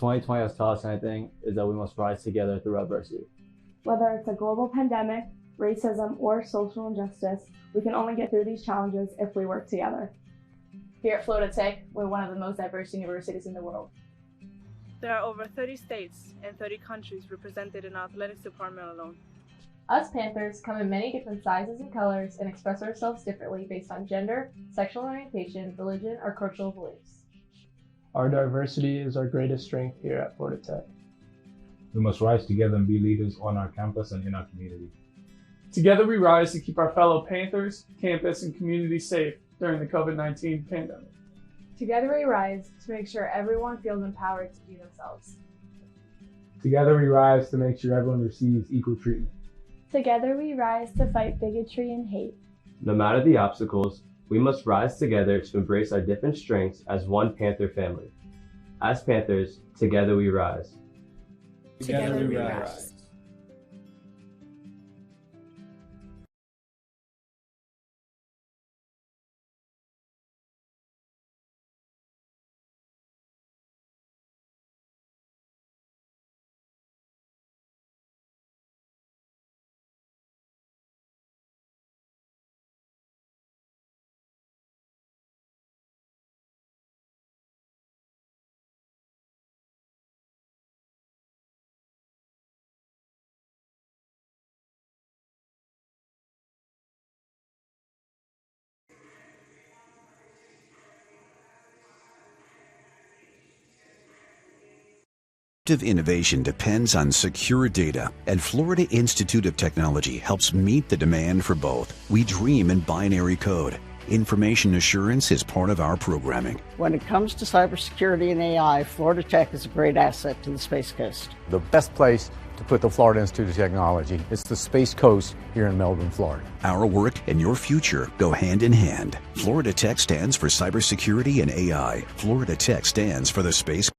2020 has taught us anything, is that we must rise together through adversity. Whether it's a global pandemic, racism, or social injustice, we can only get through these challenges if we work together. Here at Florida Tech, we're one of the most diverse universities in the world. There are over 30 states and 30 countries represented in our athletics department alone. Us Panthers come in many different sizes and colors and express ourselves differently based on gender, sexual orientation, religion, or cultural beliefs. Our diversity is our greatest strength here at Florida Tech. We must rise together and be leaders on our campus and in our community. Together we rise to keep our fellow Panthers, campus, and community safe during the COVID-19 pandemic. Together we rise to make sure everyone feels empowered to be themselves. Together we rise to make sure everyone receives equal treatment. Together we rise to fight bigotry and hate. No matter the obstacles, we must rise together to embrace our different strengths as one Panther family. As Panthers, together we rise. Together we rise. Innovation depends on secure data, and Florida Institute of Technology helps meet the demand for both. We dream in binary code. Information assurance is part of our programming. When it comes to cybersecurity and AI, Florida Tech is a great asset to the Space Coast. The best place to put the Florida Institute of Technology is the Space Coast here in Melbourne, Florida. Our work and your future go hand in hand. Florida Tech stands for cybersecurity and AI. Florida Tech stands for the Space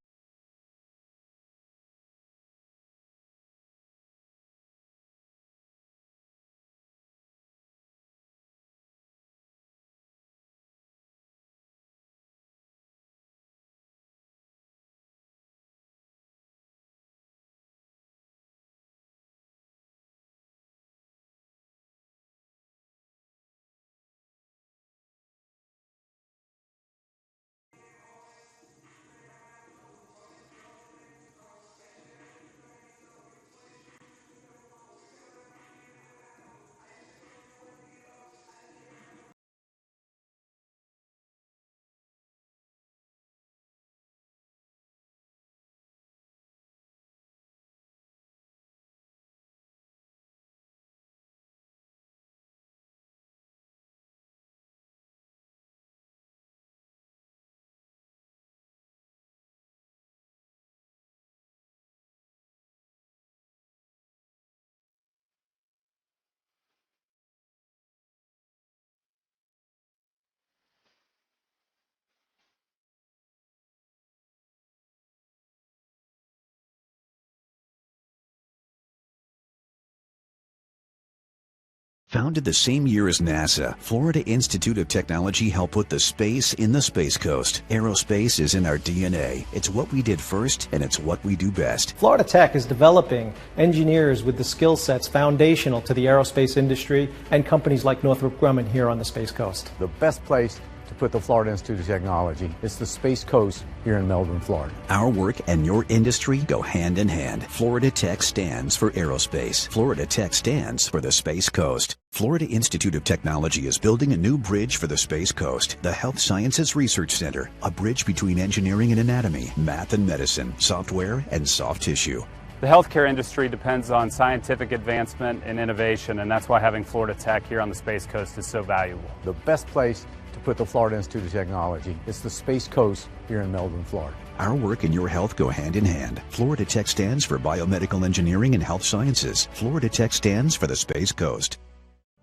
Founded the same year as NASA, Florida Institute of Technology helped put the space in the Space Coast. Aerospace is in our DNA. It's what we did first, and it's what we do best. Florida Tech is developing engineers with the skill sets foundational to the aerospace industry and companies like Northrop Grumman here on the Space Coast. The best place to put the Florida Institute of Technology is the Space Coast here in Melbourne, Florida. Our work and your industry go hand in hand. Florida Tech stands for aerospace. Florida Tech stands for the Space Coast. Florida Institute of Technology is building a new bridge for the Space Coast, the Health Sciences Research Center, a bridge between engineering and anatomy, math and medicine, software and soft tissue. The healthcare industry depends on scientific advancement and innovation, and that's why having Florida Tech here on the Space Coast is so valuable. The best place to put the Florida Institute of Technology is the Space Coast here in Melbourne, Florida. Our work and your health go hand in hand. Florida Tech stands for biomedical engineering and health sciences. Florida Tech stands for the Space Coast.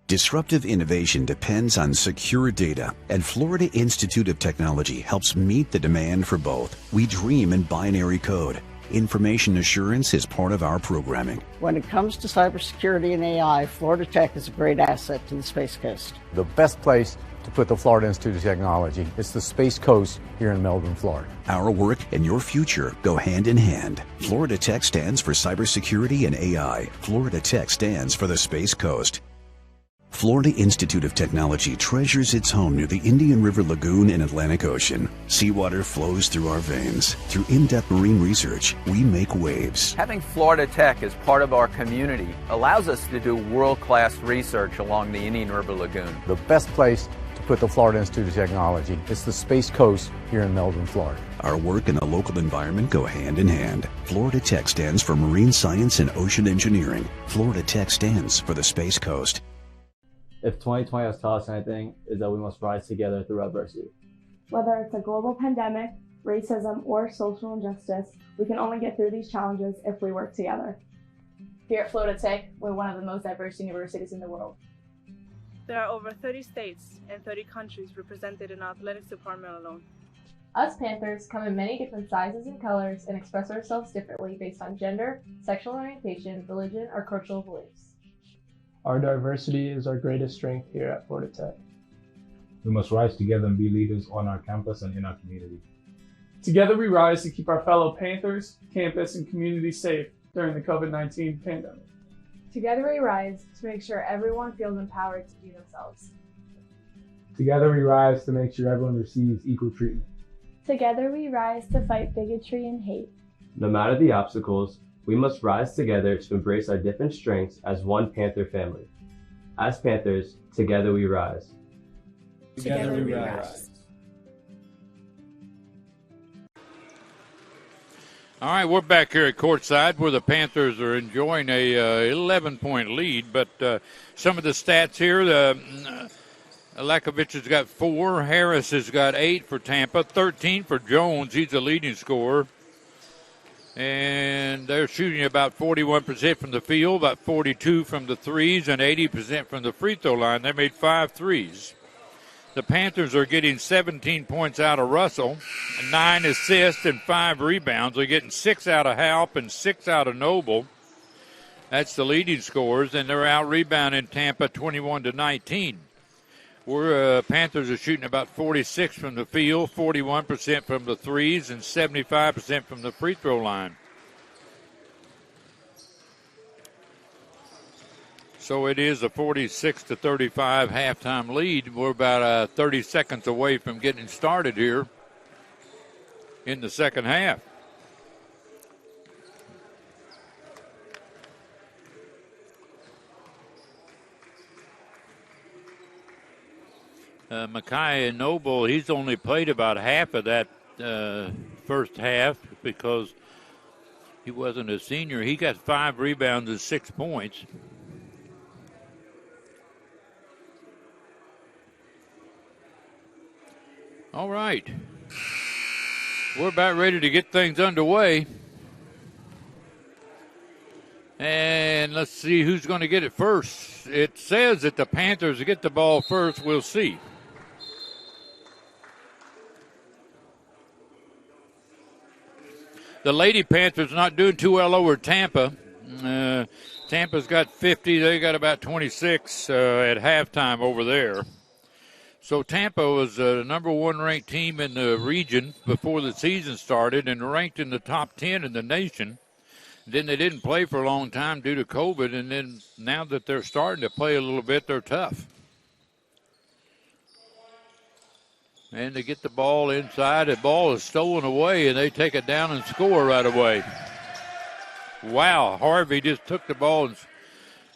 Disruptive innovation depends on secure data, and Florida Institute of Technology helps meet the demand for both. We dream in binary code. Information assurance is part of our programming. When it comes to cybersecurity and AI, Florida Tech is a great asset to the Space Coast. The best place to put the Florida Institute of Technology. It's the Space Coast here in Melbourne, Florida. Our work and your future go hand in hand. Florida Tech stands for cybersecurity and AI. Florida Tech stands for the Space Coast. Florida Institute of Technology treasures its home near the Indian River Lagoon in Atlantic Ocean. Seawater flows through our veins. Through in-depth marine research, we make waves. Having Florida Tech as part of our community allows us to do world-class research along the Indian River Lagoon. The best place to put the Florida Institute of Technology. It's the Space Coast here in Melbourne, Florida. Our work and the local environment go hand in hand. Florida Tech stands for marine science and ocean engineering. Florida Tech stands for the Space Coast. If 2020 has taught us anything, is that we must rise together through adversity. Whether it's a global pandemic, racism, or social injustice, we can only get through these challenges if we work together. Here at Florida Tech, we're one of the most diverse universities in the world. There are over 30 states and 30 countries represented in our athletics department alone. Us Panthers come in many different sizes and colors and express ourselves differently based on gender, sexual orientation, religion, or cultural beliefs. Our diversity is our greatest strength here at Florida Tech. We must rise together and be leaders on our campus and in our community. Together we rise to keep our fellow Panthers, campus, and community safe during the COVID-19 pandemic. Together we rise to make sure everyone feels empowered to be themselves. Together we rise to make sure everyone receives equal treatment. Together we rise to fight bigotry and hate. No matter the obstacles, we must rise together to embrace our different strengths as one Panther family. As Panthers, together we rise. Together we rise. All right, we're back here at courtside where the Panthers are enjoying a 11-point lead, but some of the stats here, Lakovich has got 4, Harris has got 8 for Tampa, 13 for Jones, he's the leading scorer. And they're shooting about 41% from the field, about 42% from the threes, and 80% from the free throw line. They made 5 threes. The Panthers are getting 17 points out of Russell, 9 assists and 5 rebounds. They're getting 6 out of Halp and 6 out of Noble. That's the leading scorers, and they're out rebounding Tampa 21-19. Panthers are shooting about 46 from the field, 41% from the threes, and 75% from the free throw line. So it is a 46-35 halftime lead. We're about 30 seconds away from getting started here in the second half. Micaiah Noble, he's only played about half of that first half because he wasn't a senior. He got 5 rebounds and 6 points. All right. We're about ready to get things underway. And let's see who's going to get it first. It says that the Panthers get the ball first. We'll see. The Lady Panthers not doing too well over Tampa. Tampa's got 50. They got about 26 at halftime over there. So Tampa was the number 1 ranked team in the region before the season started and ranked in the top 10 in the nation. Then they didn't play for a long time due to COVID, and then now that they're starting to play a little bit, they're tough. And they get the ball inside. The ball is stolen away, and they take it down and score right away. Wow, Harvey just took the ball and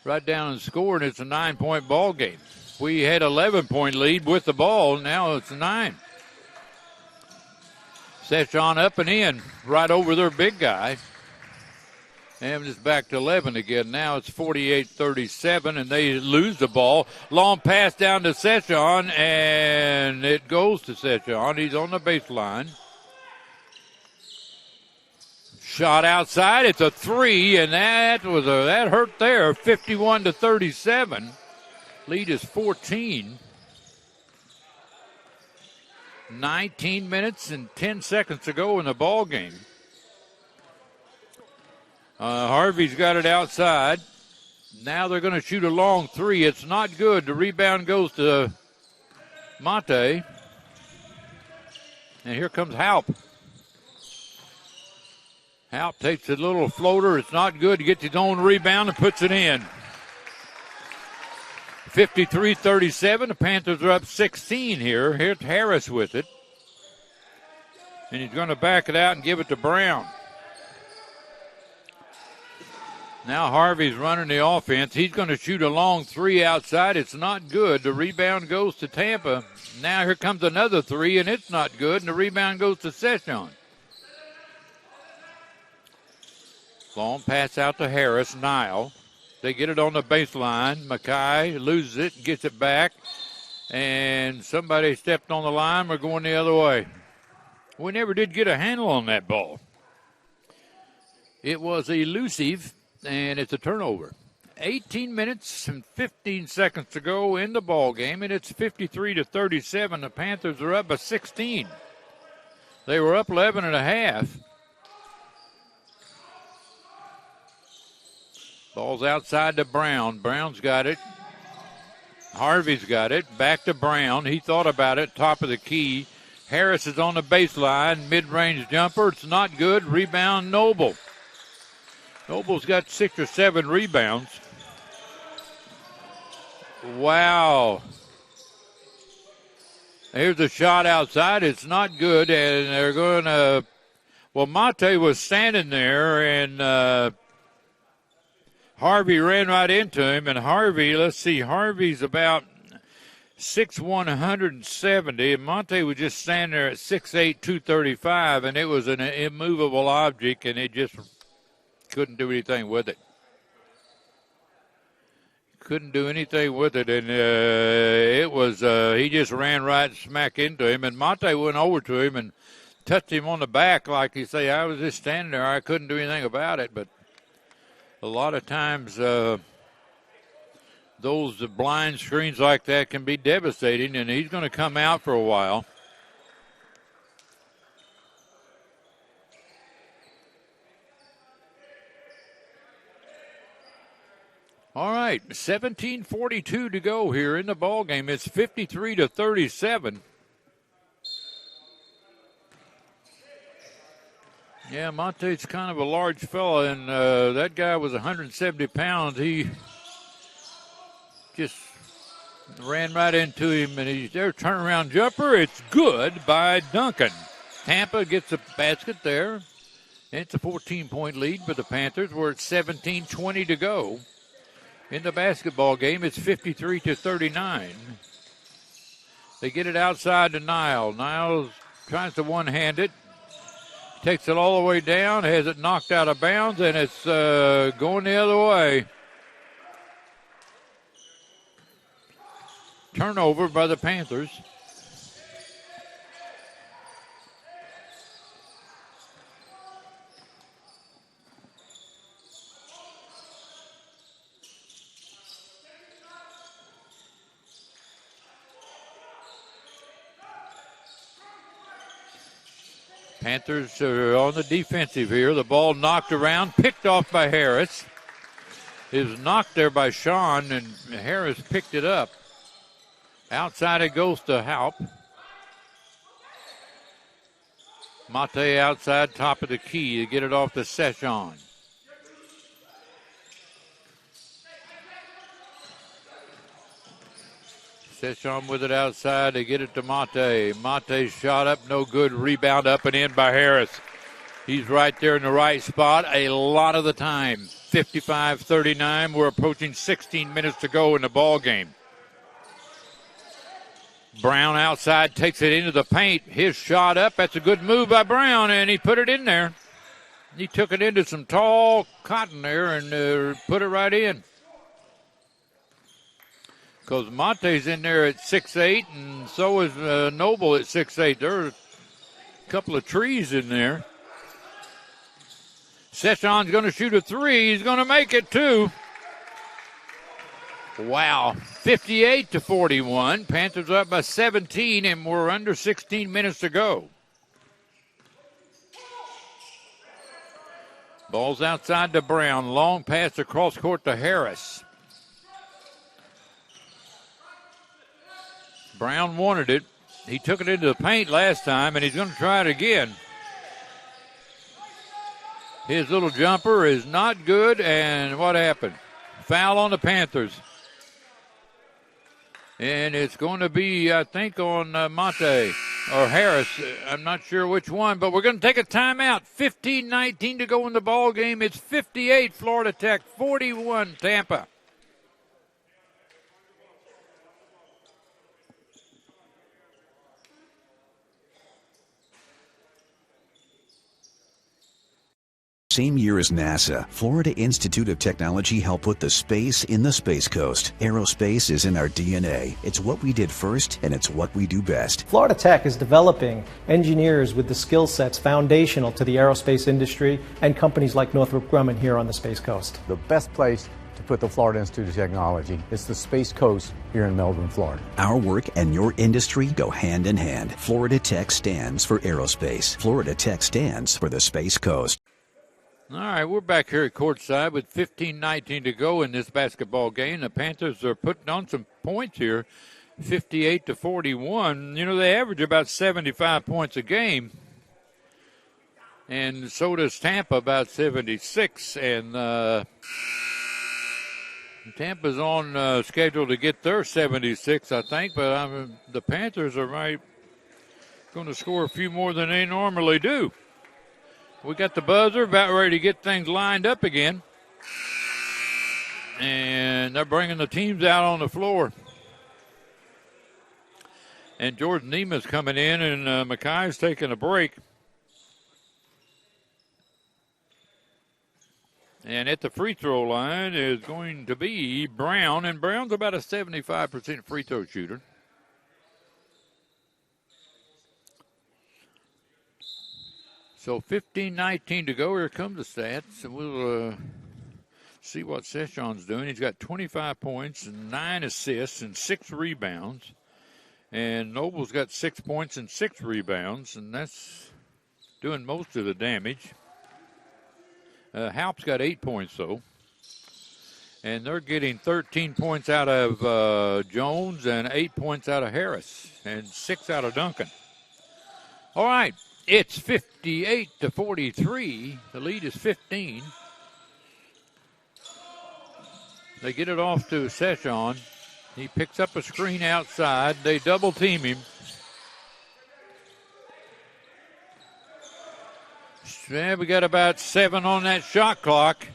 right down and scored, and it's a 9-point ball game. We had 11-point lead with the ball. Now it's 9. Sachon up and in, right over their big guy. And it's back to 11 again. Now it's 48-37, and they lose the ball. Long pass down to Sachon, and it goes to Sachon. He's on the baseline. Shot outside. It's a 3, and that hurt there. 51-37. Lead is 14. 19 minutes and 10 seconds to go in the ball game. Harvey's got it outside. Now they're going to shoot a long 3. It's not good. The rebound goes to Mate. And here comes Halp. Halp takes a little floater. It's not good. He gets his own rebound and puts it in. 53-37. The Panthers are up 16 here. Here's Harris with it. And he's going to back it out and give it to Brown. Now Harvey's running the offense. He's going to shoot a long three outside. It's not good. The rebound goes to Tampa. Now here comes another three, and it's not good. And the rebound goes to Sachon. Long pass out to Harris. Nile. They get it on the baseline. Mackay loses it, gets it back. And somebody stepped on the line. We're going the other way. We never did get a handle on that ball. It was elusive, and it's a turnover. 18 minutes and 15 seconds to go in the ball game, and it's 53-37. The Panthers are up by 16. They were up 11 and a half. Ball's outside to Brown. Brown's got it. Harvey's got it. Back to Brown. He thought about it. Top of the key. Harris is on the baseline. Mid-range jumper. It's not good. Rebound, Noble. Noble's got 6 or 7 rebounds. Wow. Here's a shot outside. It's not good, and they're going to... Well, Mate was standing there, and Harvey ran right into him. And Harvey, let's see, Harvey's about 6'1", 170, and Mate was just standing there at 6'8", 235, and it was an immovable object, and it just couldn't do anything with it. Couldn't do anything with it, and it was he just ran right smack into him, and Mate went over to him and touched him on the back like he say, I was just standing there. I couldn't do anything about it, but a lot of times those blind screens like that can be devastating, and he's going to come out for a while. All right, 17:42 to go here in the ball game. It's 53-37. Yeah, Monte's kind of a large fella, and that guy was 170 pounds. He just ran right into him, and he's there. Turnaround jumper. It's good by Duncan. Tampa gets a basket there. It's a 14-point lead for the Panthers. We're at 17:20 to go. In the basketball game, it's 53-39. They get it outside to Nile. Nile tries to one-hand it. Takes it all the way down, has it knocked out of bounds, and it's going the other way. Turnover by the Panthers. Panthers are on the defensive here. The ball knocked around, picked off by Harris. It was knocked there by Sean, and Harris picked it up. Outside it goes to Halp. Mate outside, top of the key to get it off to Sachon. Sachon with it outside. They get it to Mate. Mate's shot up, no good. Rebound up and in by Harris. He's right there in the right spot a lot of the time. 55-39. We're approaching 16 minutes to go in the ball game. Brown outside takes it into the paint. His shot up. That's a good move by Brown, and he put it in there. He took it into some tall cotton there and put it right in. Because Mate's in there at 6'8", and so is Noble at 6'8". There are a couple of trees in there. Sachon's going to shoot a three. He's going to make it, too. Wow. 58-41. Panthers up by 17, and we're under 16 minutes to go. Ball's outside to Brown. Long pass across court to Harris. Brown wanted it. He took it into the paint last time, and he's going to try it again. His little jumper is not good, and what happened? Foul on the Panthers. And it's going to be, I think, on Mate or Harris. I'm not sure which one, but we're going to take a timeout. 15-19 to go in the ball game. It's 58 Florida Tech, 41 Tampa. Same year as NASA, Florida Institute of Technology helped put the space in the Space Coast. Aerospace is in our DNA. It's what we did first, and it's what we do best. Florida Tech is developing engineers with the skill sets foundational to the aerospace industry and companies like Northrop Grumman here on the Space Coast. The best place to put the Florida Institute of Technology is the Space Coast here in Melbourne, Florida. Our work and your industry go hand in hand. Florida Tech stands for aerospace. Florida Tech stands for the Space Coast. All right, we're back here at courtside with 15-19 to go in this basketball game. The Panthers are putting on some points here, 58-41. You know, they average about 75 points a game. And so does Tampa, about 76. And Tampa's on schedule to get their 76, I think. But the Panthers are going to score a few more than they normally do. We got the buzzer, about ready to get things lined up again. And they're bringing the teams out on the floor. And Jordan Nema's coming in, and Mackay's taking a break. And at the free throw line is going to be Brown, and Brown's about a 75% free throw shooter. So 15-19 to go. Here comes the stats. And we'll see what Sachon's doing. He's got 25 points and 9 assists and 6 rebounds. And Noble's got 6 points and 6 rebounds, and that's doing most of the damage. Halp's got 8 points, though. And they're getting 13 points out of Jones and 8 points out of Harris and 6 out of Duncan. All right. It's 58-43. The lead is 15. They get it off to Sachon. He picks up a screen outside. They double team him. Yeah, we got about 7 on that shot clock.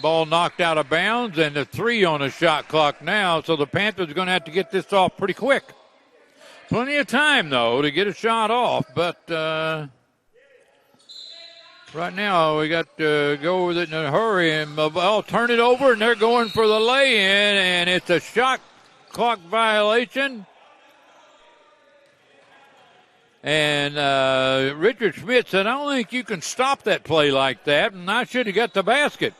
Ball knocked out of bounds, and the 3 on the shot clock now. So the Panthers are going to have to get this off pretty quick. Plenty of time, though, to get a shot off, but right now we got to go with it in a hurry, and I'll turn it over, and they're going for the lay-in, and it's a shot clock violation. And Richard Schmidt said, I don't think you can stop that play like that, and I should have got the basket.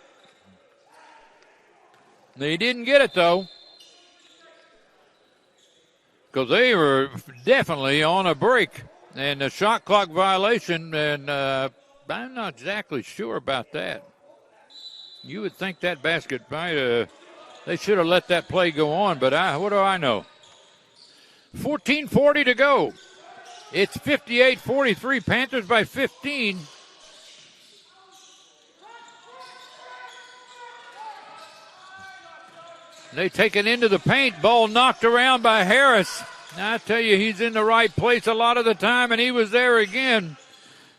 They didn't get it, though, because they were definitely on a break. And the shot clock violation, and I'm not exactly sure about that. You would think that basket might they should have let that play go on, but what do I know? 14:40 to go. It's 58-43, Panthers by 15. They take it into the paint. Ball knocked around by Harris. Now, I tell you, he's in the right place a lot of the time, and he was there again.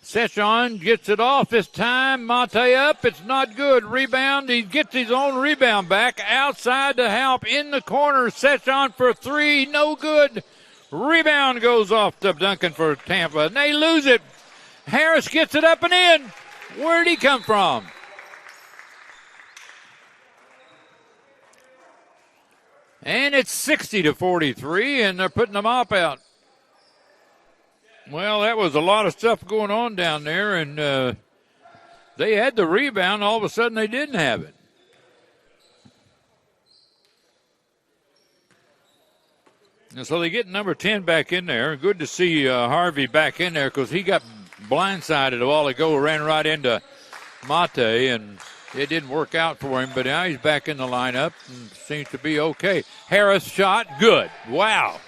Sachon gets it off this time. Mate up. It's not good. Rebound. He gets his own rebound back. Outside to help in the corner. Sachon for 3. No good. Rebound goes off to Duncan for Tampa, and they lose it. Harris gets it up and in. Where did he come from? And it's 60-43, and they're putting the mop out. Well, that was a lot of stuff going on down there, and they had the rebound. All of a sudden, they didn't have it. And so they get number 10 back in there. Good to see Harvey back in there because he got blindsided a while ago, ran right into Mate, and It didn't work out for him, but now he's back in the lineup and seems to be okay. Harris shot, good. Wow.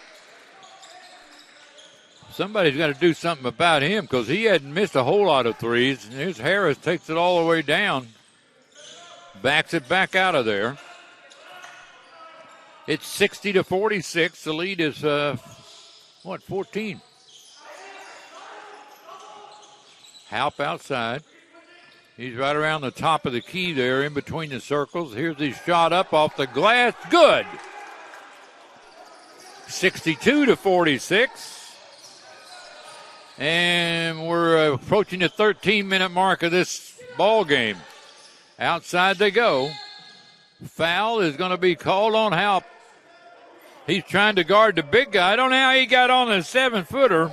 Somebody's got to do something about him because he hadn't missed a whole lot of threes. And here's Harris, takes it all the way down. Backs it back out of there. It's 60-46. The lead is, 14. Halp outside. He's right around the top of the key there in between the circles. Here's his shot up off the glass. Good. 62-46. And we're approaching the 13-minute mark of this ball game. Outside they go. Foul is going to be called on Halp. He's trying to guard the big guy. I don't know how he got on the 7-footer.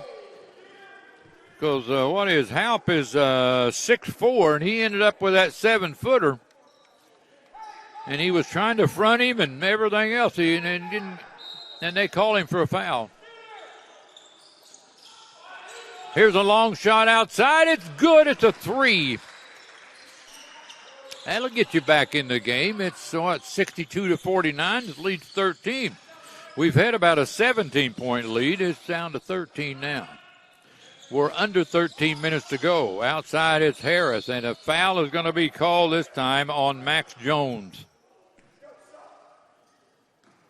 Because Halp is 6'4", and he ended up with that 7-footer. And he was trying to front him and everything else. And they called him for a foul. Here's a long shot outside. It's good. It's a 3. That'll get you back in the game. It's 62-49. It leads 13. We've had about a 17-point lead. It's down to 13 now. We're under 13 minutes to go. Outside it's Harris, and a foul is going to be called this time on Max Jones.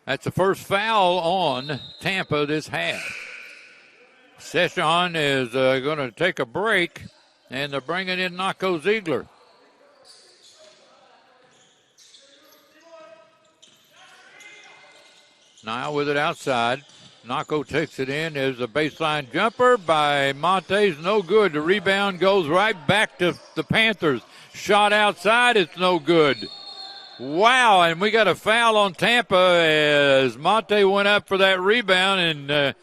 That's the first foul on Tampa this half. Sachon is going to take a break, and they're bringing in Naco Ziegler. Now with it outside. Naco takes it in. There's a baseline jumper by Montes. No good. The rebound goes right back to the Panthers. Shot outside. It's no good. Wow, and we got a foul on Tampa as Monte went up for that rebound and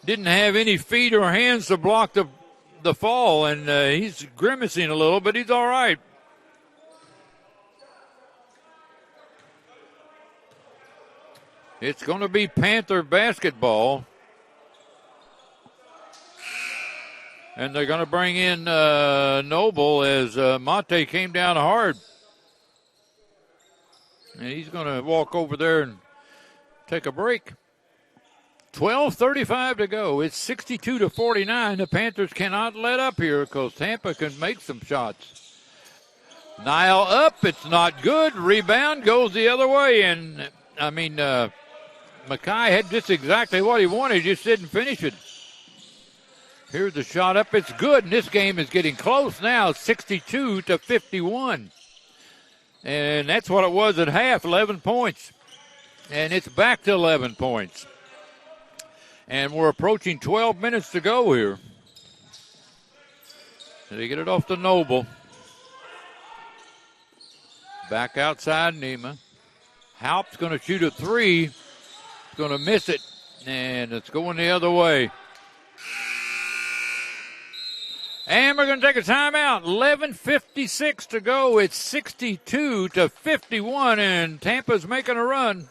didn't have any feet or hands to block the fall, and he's grimacing a little, but he's all right. It's going to be Panther basketball. And they're going to bring in Noble as Monte came down hard. And he's going to walk over there and take a break. 12:35 to go. It's 62-49. The Panthers cannot let up here because Tampa can make some shots. Nile up. It's not good. Rebound goes the other way. And, Mackay had just exactly what he wanted. He just didn't finish it. Here's the shot up. It's good. And this game is getting close now. 62-51. And that's what it was at half, 11 points. And it's back to 11 points. And we're approaching 12 minutes to go here. They get it off to Noble. Back outside Nema. Halp's going to shoot a 3. Going to miss it, and it's going the other way. And we're going to take a timeout. 11:56 to go. It's 62-51, and Tampa's making a run.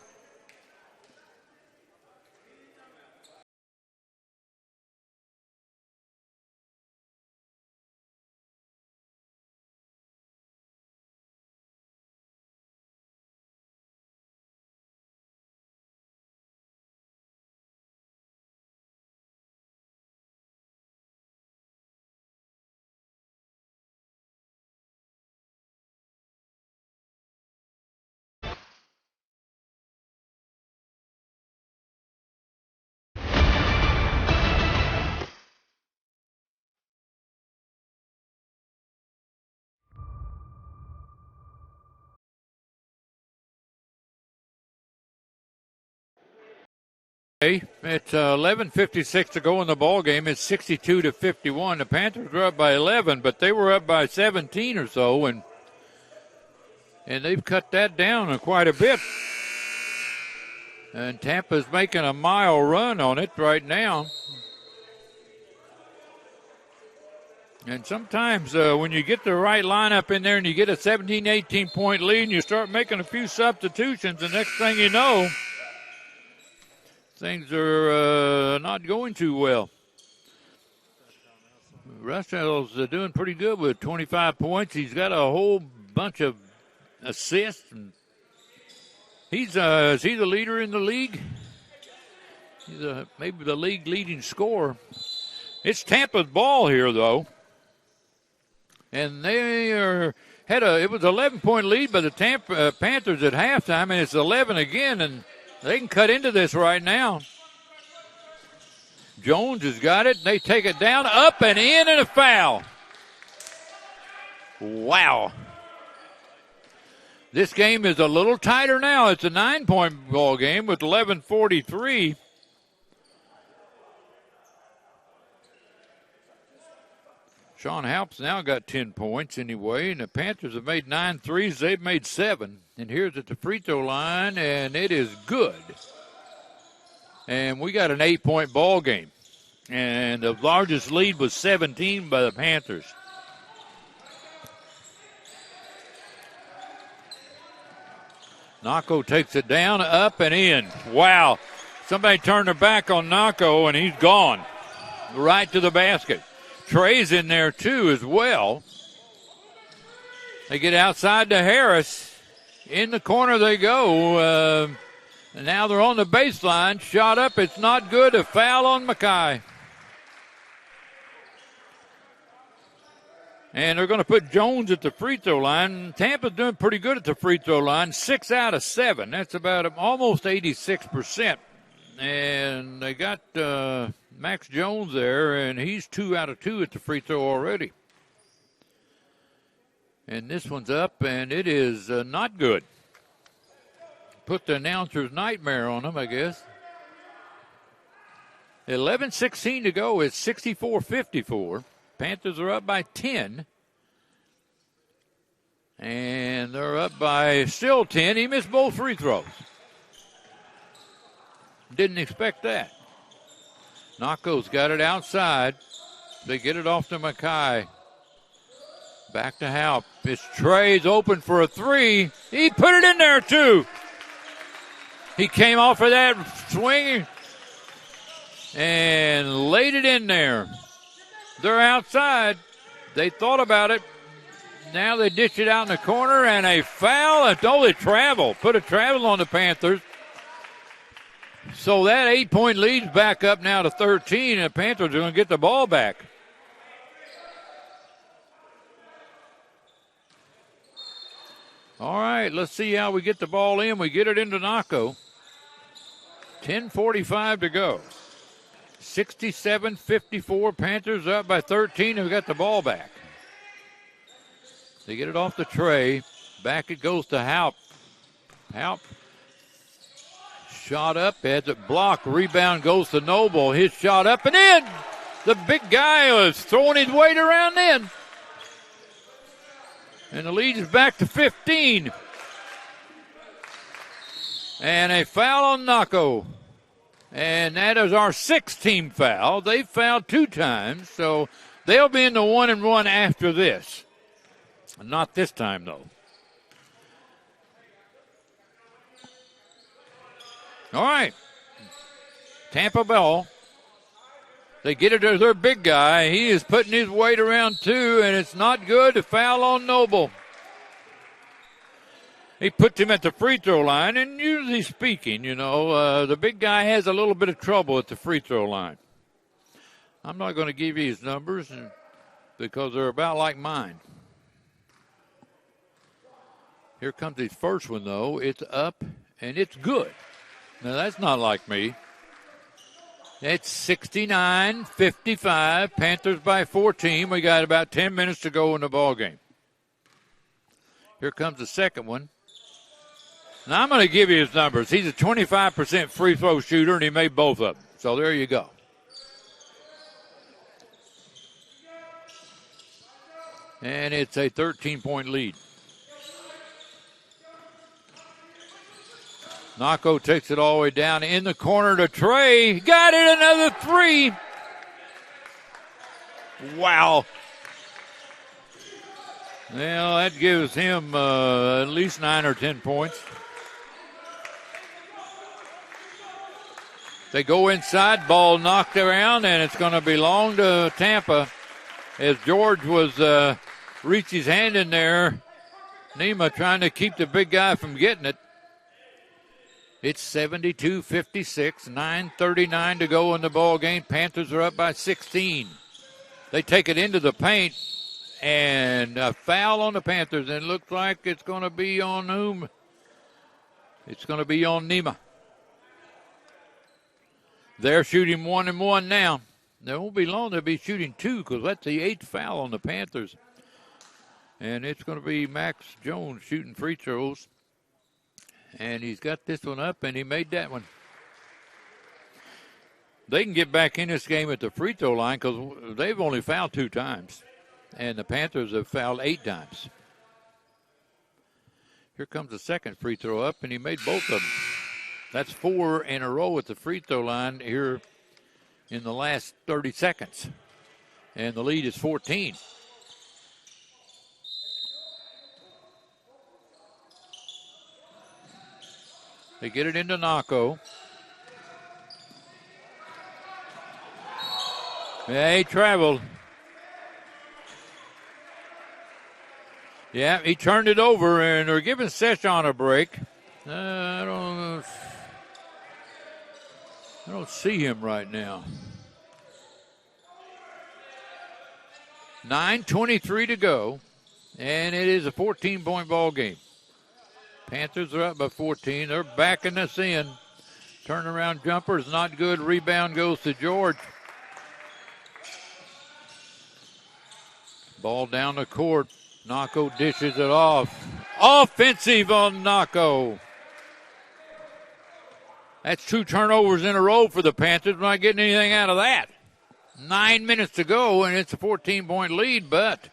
It's 11:56 to go in the ball game. It's 62-51. The Panthers were up by 11, but they were up by 17 or so, and they've cut that down quite a bit. And Tampa's making a mile run on it right now. And sometimes when you get the right lineup in there and you get a 17, 18-point lead and you start making a few substitutions, the next thing you know, things are not going too well. Russell's doing pretty good with 25 points. He's got a whole bunch of assists. And is he the leader in the league? He's maybe the league leading scorer. It's Tampa's ball here, though. And they it was an 11-point lead by the Tampa Panthers at halftime, and it's 11 again, and they can cut into this right now. Jones has got it. They take it down, up and in, and a foul. Wow. This game is a little tighter now. It's a 9-point ball game with 11:43. Sean Halp's now got 10 points anyway, and the Panthers have made 9 threes. They've made 7. And here's at the free throw line, and it is good. And we got an 8-point ball game. And the largest lead was 17 by the Panthers. Nako takes it down, up and in. Wow. Somebody turned their back on Nako, and he's gone. Right to the basket. Trey's in there, too, as well. They get outside to Harris. In the corner they go. And now they're on the baseline. Shot up. It's not good. A foul on Mackay. And they're going to put Jones at the free throw line. Tampa's doing pretty good at the free throw line. 6 out of 7. That's about almost 86%. And they got Max Jones there, and he's 2 out of 2 at the free throw already. And this one's up, and it is not good. Put the announcer's nightmare on him, I guess. 11:16 to go. It's 64-54. Panthers are up by 10. And they're up by still 10. He missed both free throws. Didn't expect that. Nako's got it outside. They get it off to Mackay. Back to Halp. It's Trey's open for a 3. He put it in there, too. He came off of that swing and laid it in there. They're outside. They thought about it. Now they dish it out in the corner, and a foul. Oh, they travel. Put a travel on the Panthers. So that 8-point lead's back up now to 13, and the Panthers are going to get the ball back. All right, let's see how we get the ball in. We get it into Nako. 10:45 to go. 67-54. Panthers up by 13, and we got the ball back. They get it off the Trey. Back it goes to Halp. Halp. Shot up, has it blocked. Rebound goes to Noble. His shot up and in. The big guy was throwing his weight around in. And the lead is back to 15. And a foul on Nako. And that is our 6th team foul. They fouled 2 times, so they'll be in the 1-and-1 after this. Not this time, though. All right. Tampa ball. They get it to their big guy. He is putting his weight around, too, and it's not good. A foul on Noble. He puts him at the free throw line, and usually speaking, the big guy has a little bit of trouble at the free throw line. I'm not going to give you his numbers because they're about like mine. Here comes his first one, though. It's up, and it's good. Now, that's not like me. It's 69-55. Panthers by 14. We got about 10 minutes to go in the ball game. Here comes the second one. Now, I'm going to give you his numbers. He's a 25% free throw shooter, and he made both of them. So there you go. And it's a 13-point lead. Nako takes it all the way down in the corner to Trey. Got it, another 3. Wow. Well, that gives him at least 9 or 10 points. They go inside, ball knocked around, and it's going to belong to Tampa as George was reached his hand in there Nema trying to keep the big guy from getting it. It's 72-56, 9:39 to go in the ball game. Panthers are up by 16. They take it into the paint, and a foul on the Panthers, and it looks like it's going to be on whom? It's going to be on Nema. They're shooting 1-1 now. They won't be long. They'll be shooting 2 because that's the 8th foul on the Panthers. And it's going to be Max Jones shooting free throws. And he's got this one up, and he made that one. They can get back in this game at the free throw line because they've only fouled 2 times. And the Panthers have fouled 8 times. Here comes the second free throw up, and he made both of them. That's 4 in a row at the free throw line here in the last 30 seconds. And the lead is 14. They get it into Nako. Yeah, he traveled. Yeah, he turned it over, and they're giving Sachon a break. I don't see him right now. 9:23 to go, and it is a 14-point ball game. Panthers are up by 14. They're backing us in. Turnaround jumper is not good. Rebound goes to George. Ball down the court. Nako dishes it off. Offensive on Nako. That's 2 turnovers in a row for the Panthers. We're not getting anything out of that. 9 minutes to go, and it's a 14-point lead, but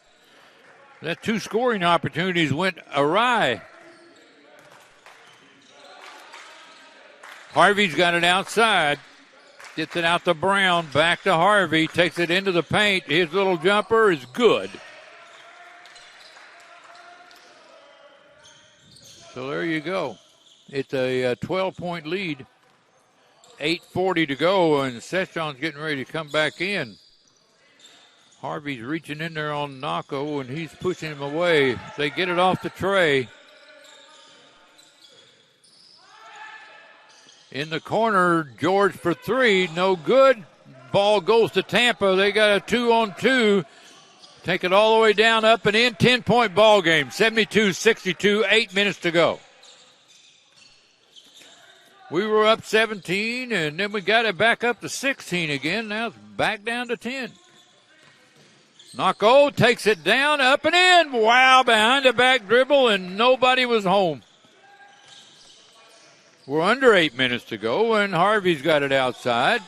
that 2 scoring opportunities went awry. Harvey's got it outside. Gets it out to Brown. Back to Harvey. Takes it into the paint. His little jumper is good. So there you go. It's a 12-point lead. 8:40 to go, and Sachon's getting ready to come back in. Harvey's reaching in there on Nako, and he's pushing him away. They get it off to Trey. In the corner, George for 3. No good. Ball goes to Tampa. They got a 2-on-2. Take it all the way down, up and in. 10-point ball game. 72-62, 8 minutes to go. We were up 17, and then we got it back up to 16 again. Now it's back down to 10. Nako takes it down, up and in. Wow, behind the back dribble, and nobody was home. We're under 8 minutes to go, and Harvey's got it outside.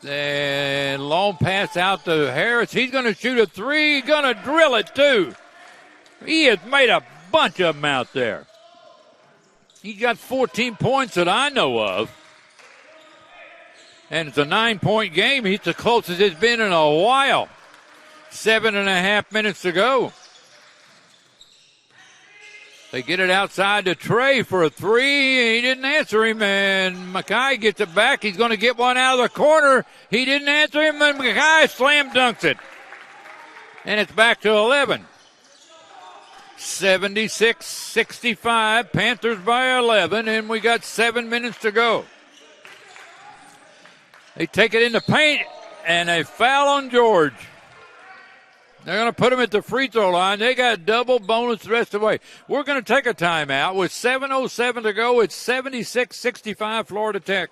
And long pass out to Harris. He's going to shoot a 3. He's going to drill it, too. He has made a bunch of them out there. He got 14 points that I know of. And it's a 9-point game. He's the closest it's been in a while. 7.5 minutes to go. They get it outside to Trey for a 3. He didn't answer him, and Mackay gets it back. He's going to get one out of the corner. He didn't answer him, and Mackay slam dunks it. And it's back to 11. 76-65, Panthers by 11, and we got 7 minutes to go. They take it in the paint, and a foul on George. They're going to put him at the free throw line. They got double bonus the rest of the way. We're going to take a timeout with 7:07 to go. It's 76-65 Florida Tech.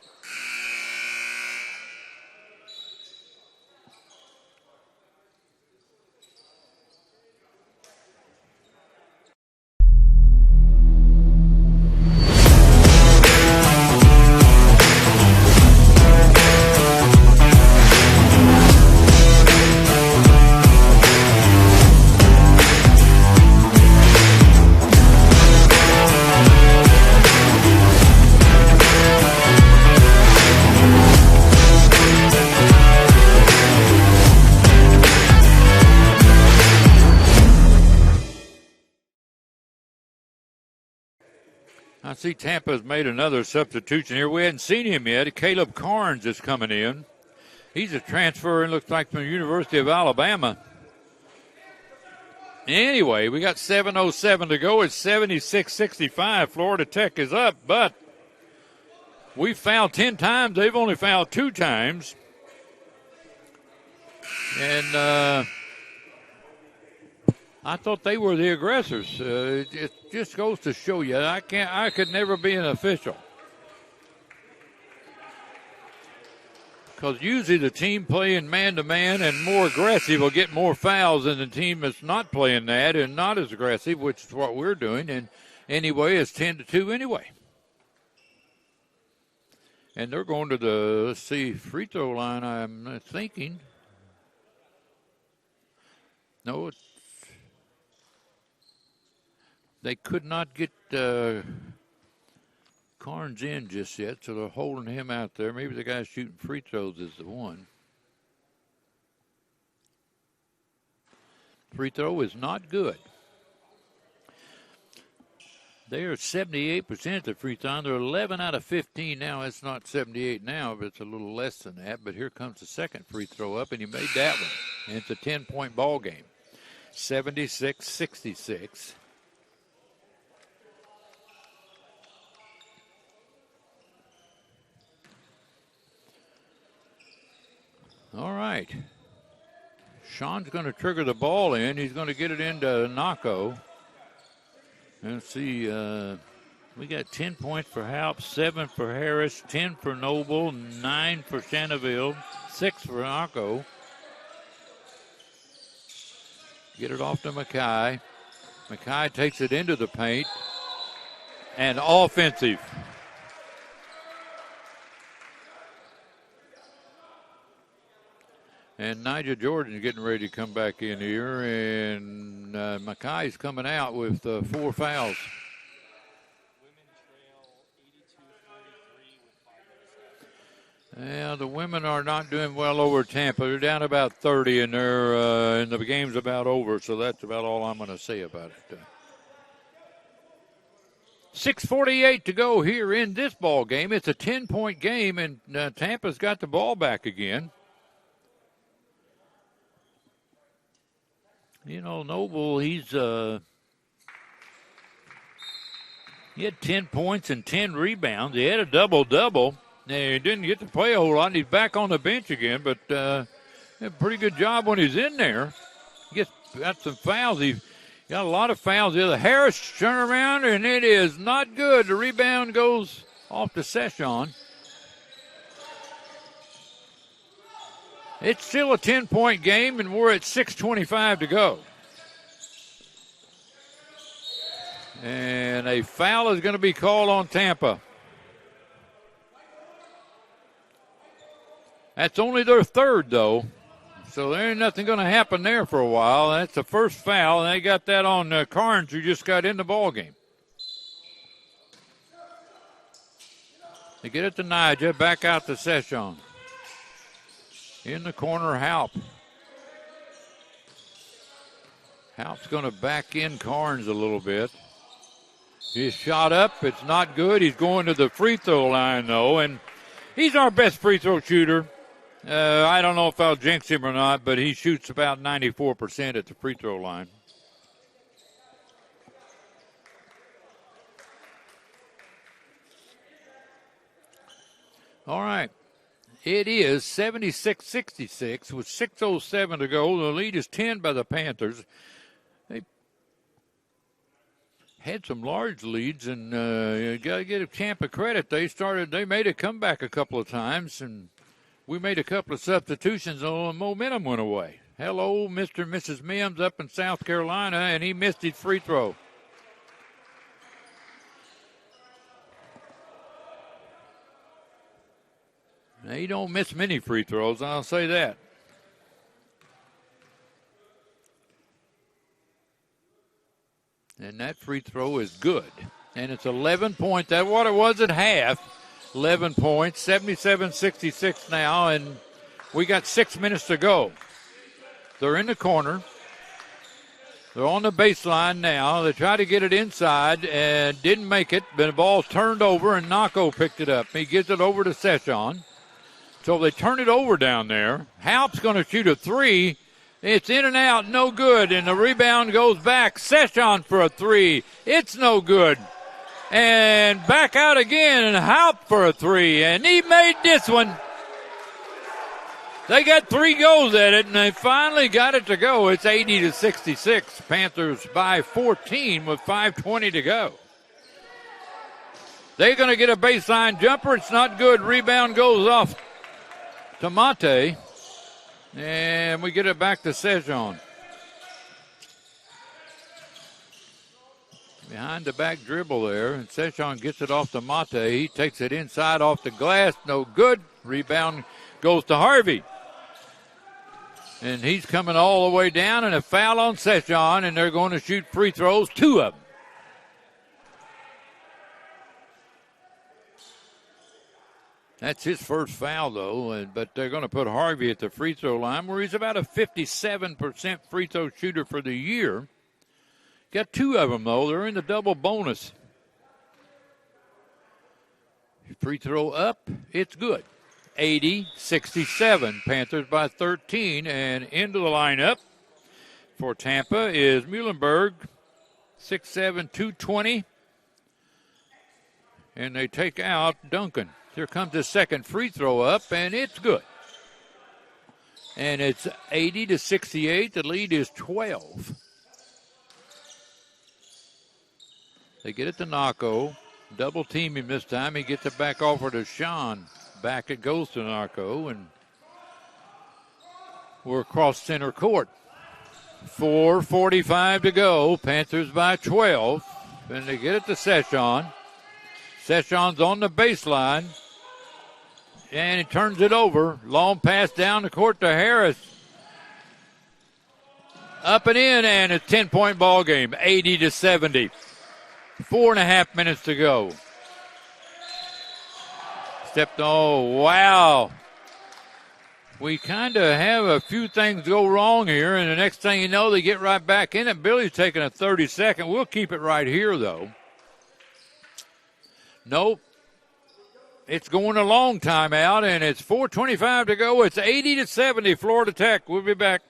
I see Tampa's made another substitution here. We hadn't seen him yet. Caleb Carnes is coming in. He's a transfer and looks like from the University of Alabama. Anyway, we got 7:07 to go. It's 76-65. Florida Tech is up, but we fouled 10 times. They've only fouled 2 times. And I thought they were the aggressors. It just goes to show you, I could never be an official. Because usually the team playing man-to-man and more aggressive will get more fouls than the team that's not playing that and not as aggressive, which is what we're doing. And anyway, it's 10-2 anyway. And they're going to the, let's see, free throw line, I'm thinking. No, they could not get Carnes in just yet, so they're holding him out there. Maybe the guy shooting free throws is the one. Free throw is not good. They are 78% at the free throw. They're 11 out of 15 now. It's not 78 now, but it's a little less than that. But here comes the second free throw up, and he made that one. And it's a 10-point ball game. 76-66. All right. Sean's going to trigger the ball in. He's going to get it into Nako. Let's see. We got 10 points for Halp, 7 for Harris, 10 for Noble, 9 for Shannonville, 6 for Nako. Get it off to Mackay. Mackay takes it into the paint. And offensive. And Nigel Jordan is getting ready to come back in here. And Mackay's coming out with 4 fouls. Yeah, the women are not doing well over Tampa. They're down about 30, and and the game's about over. So that's about all I'm going to say about it. 6:48 to go here in this ball game. It's a 10-point game, and Tampa's got the ball back again. You know, Noble, he had 10 points and 10 rebounds. He had a double-double. He didn't get to play a whole lot. He's back on the bench again, but did a pretty good job when he's in there. He got some fouls. He got a lot of fouls. The other Harris turn around, and it is not good. The rebound goes off to Sachon. It's still a 10-point game, and we're at 6:25 to go. And a foul is going to be called on Tampa. That's only their third, though. So there ain't nothing going to happen there for a while. That's the first foul, and they got that on Carnes, who just got in the ball game. They get it to Nigel, back out to Sachon. In the corner, Halp. Halp's going to back in Carnes a little bit. He's shot up. It's not good. He's going to the free throw line, though, and he's our best free throw shooter. I don't know if I'll jinx him or not, but he shoots about 94% at the free throw line. All right. It is 76-66 with 6:07 to go. The lead is 10 by the Panthers. They had some large leads, and you got to give Tampa credit. They made a comeback a couple of times, and we made a couple of substitutions, and the momentum went away. Hello, Mr. and Mrs. Mims up in South Carolina, and he missed his free throw. Now, he don't miss many free throws, I'll say that. And that free throw is good. And it's 11 points. That's what it was at half. 11 points, 77-66 now, and we got 6 minutes to go. They're in the corner. They're on the baseline now. They tried to get it inside and didn't make it. But the ball turned over, and Nako picked it up. He gives it over to Sachon. So they turn it over down there. Halp's going to shoot a three. It's in and out, no good, and the rebound goes back. Sachon for a three. It's no good. And back out again, and Haupt for a three, and he made this one. They got 3 goals at it, and they finally got it to go. It's 80-66. Panthers by 14 with 5:20 to go. They're going to get a baseline jumper. It's not good. Rebound goes off to Mate, and we get it back to Sachon. Behind the back dribble there, and Sachon gets it off to Mate. He takes it inside off the glass. No good. Rebound goes to Harvey. And he's coming all the way down, and a foul on Sachon, and they're going to shoot free throws, 2 of them. That's his first foul, though, but they're going to put Harvey at the free throw line, where he's about a 57% free throw shooter for the year. Got 2 of them, though. They're in the double bonus. Free throw up, it's good. 80-67. Panthers by 13, and into the lineup for Tampa is Muhlenberg, 6'7", 220. And they take out Duncan. Here comes the second free throw up, and it's good. And it's 80-68. The lead is 12. They get it to Nako. Double team him this time. He gets it back over to Sean. Back it goes to Nako, and we're across center court. 4:45 to go. Panthers by 12. And they get it to Sachon. Sachon's on the baseline. And he turns it over. Long pass down the court to Harris. Up and in, and a 10-point ball game. 80-70. 4.5 minutes to go. Oh, wow. We kind of have a few things go wrong here, and the next thing you know, they get right back in it. Billy's taking a 30-second. We'll keep it right here, though. Nope. It's going a long time out, and it's 4:25 to go. It's 80-70, Florida Tech. We'll be back.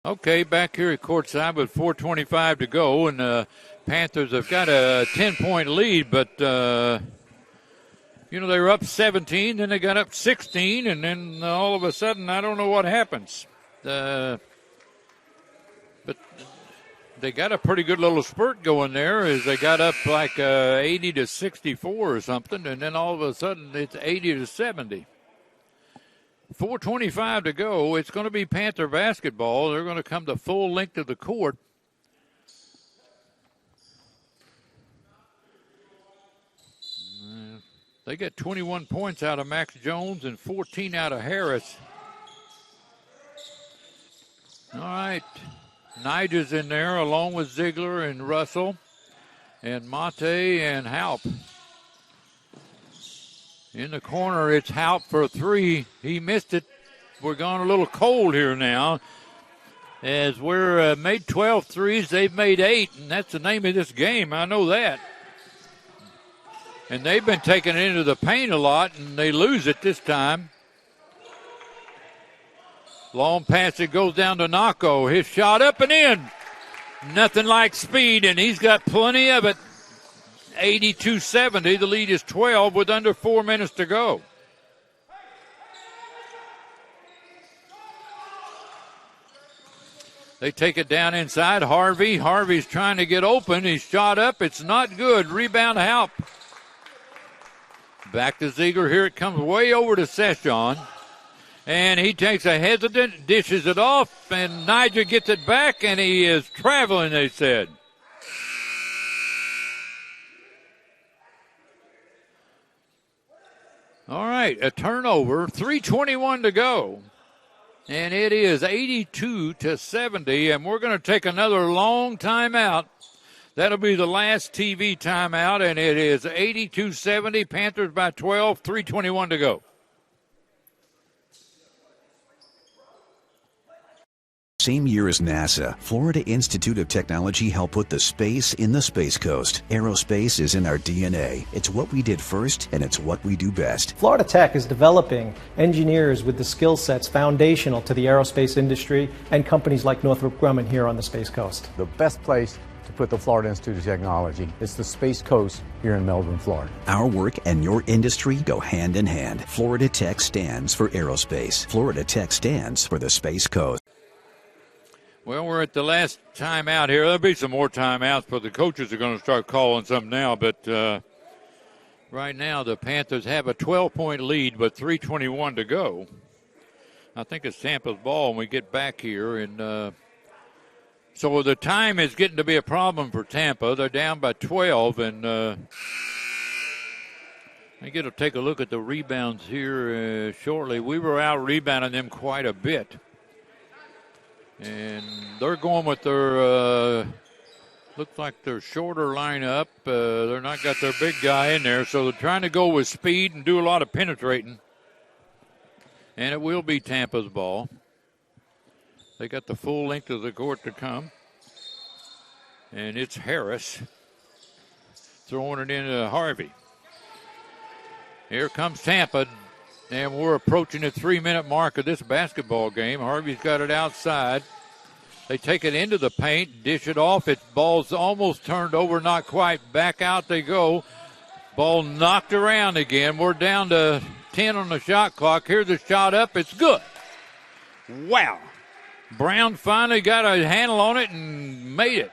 Okay, back here at courtside with 4:25 to go, and the Panthers have got a 10-point lead, but, they were up 17, then they got up 16, and then all of a sudden, I don't know what happens. But they got a pretty good little spurt going there as they got up like 80-64 or something, and then all of a sudden, it's 80-70. 4:25 to go. It's going to be Panther basketball. They're going to come the full length of the court. They got 21 points out of Max Jones and 14 out of Harris. All right. Nigel's in there along with Ziegler and Russell and Mate and Haupt. In the corner, it's Haupt for 3. He missed it. We're going a little cold here now. As we're made 12 threes, they've made 8, and that's the name of this game. I know that. And they've been taking it into the paint a lot, and they lose it this time. Long pass, it goes down to Nako. His shot up and in. Nothing like speed, and he's got plenty of it. 82-70. The lead is 12 with under 4 minutes to go. They take it down inside. Harvey. Harvey's trying to get open. He's shot up. It's not good. Rebound Haupt. Back to Ziegler. Here it comes way over to Sachon. And he takes a hesitant, dishes it off, and Nigel gets it back, and he is traveling, they said. All right, a turnover, 3:21 to go. And it is 82-70, and we're going to take another long timeout. That'll be the last TV timeout, and it is 82-70, Panthers by 12, 3:21 to go. Same year as NASA, Florida Institute of Technology helped put the space in the Space Coast. Aerospace is in our DNA. It's what we did first, and it's what we do best. Florida Tech is developing engineers with the skill sets foundational to the aerospace industry and companies like Northrop Grumman here on the Space Coast. The best place to put the Florida Institute of Technology is the Space Coast here in Melbourne, Florida. Our work and your industry go hand in hand. Florida Tech stands for aerospace. Florida Tech stands for the Space Coast. Well, we're at the last timeout here. There'll be some more timeouts, but the coaches are going to start calling some now. But right now the Panthers have a 12-point lead, but 3:21 to go. I think it's Tampa's ball when we get back here. And so the time is getting to be a problem for Tampa. They're down by 12, and I get to take a look at the rebounds here shortly. We were out-rebounding them quite a bit. And they're going with their, looks like their shorter lineup. They're not got their big guy in there, so they're trying to go with speed and do a lot of penetrating. And it will be Tampa's ball. They got the full length of the court to come. And it's Harris throwing it into Harvey. Here comes Tampa. And we're approaching the 3-minute mark of this basketball game. Harvey's got it outside. They take it into the paint, dish it off. Its ball's almost turned over, not quite. Back out they go. Ball knocked around again. We're down to 10 on the shot clock. Here's the shot up. It's good. Wow. Brown finally got a handle on it and made it.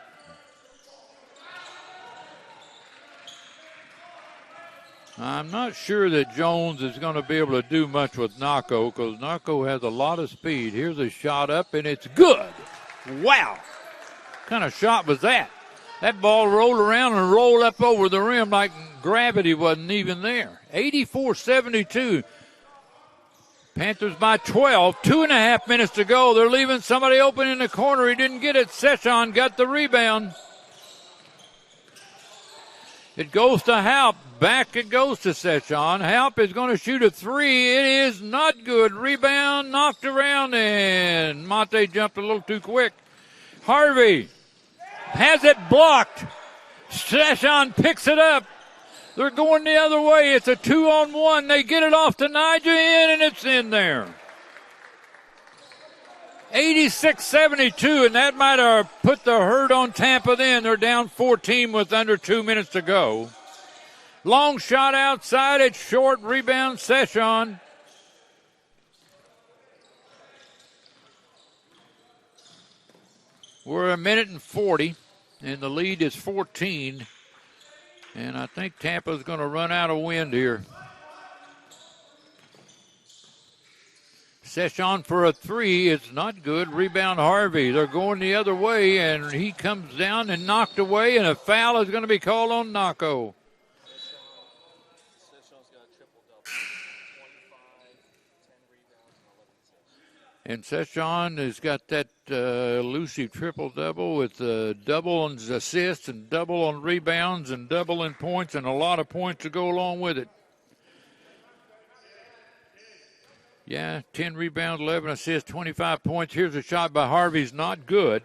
I'm not sure that Jones is going to be able to do much with Nako because Nako has a lot of speed. Here's a shot up, and it's good. Wow. What kind of shot was that? That ball rolled around and rolled up over the rim like gravity wasn't even there. 84-72. Panthers by 12. 2.5 minutes to go. They're leaving somebody open in the corner. He didn't get it. Sachon got the rebound. It goes to Halp. Back it goes to Sachon. Halp is going to shoot a three. It is not good. Rebound knocked around, and Monte jumped a little too quick. Harvey has it blocked. Sachon picks it up. They're going the other way. It's a 2-on-1. They get it off to Nigel, and it's in there. 86-72, and that might have put the hurt on Tampa then. They're down 14 with under 2 minutes to go. Long shot outside. It's short. Rebound, Sachon. We're 1:40, and the lead is 14. And I think Tampa's going to run out of wind here. Sachon for a three. It's not good. Rebound Harvey. They're going the other way, and he comes down and knocked away, and a foul is going to be called on Nako. And Sachon has got that elusive triple-double with double on assists and double on rebounds and double in points and a lot of points to go along with it. Yeah, 10 rebounds, 11 assists, 25 points. Here's a shot by Harvey's not good.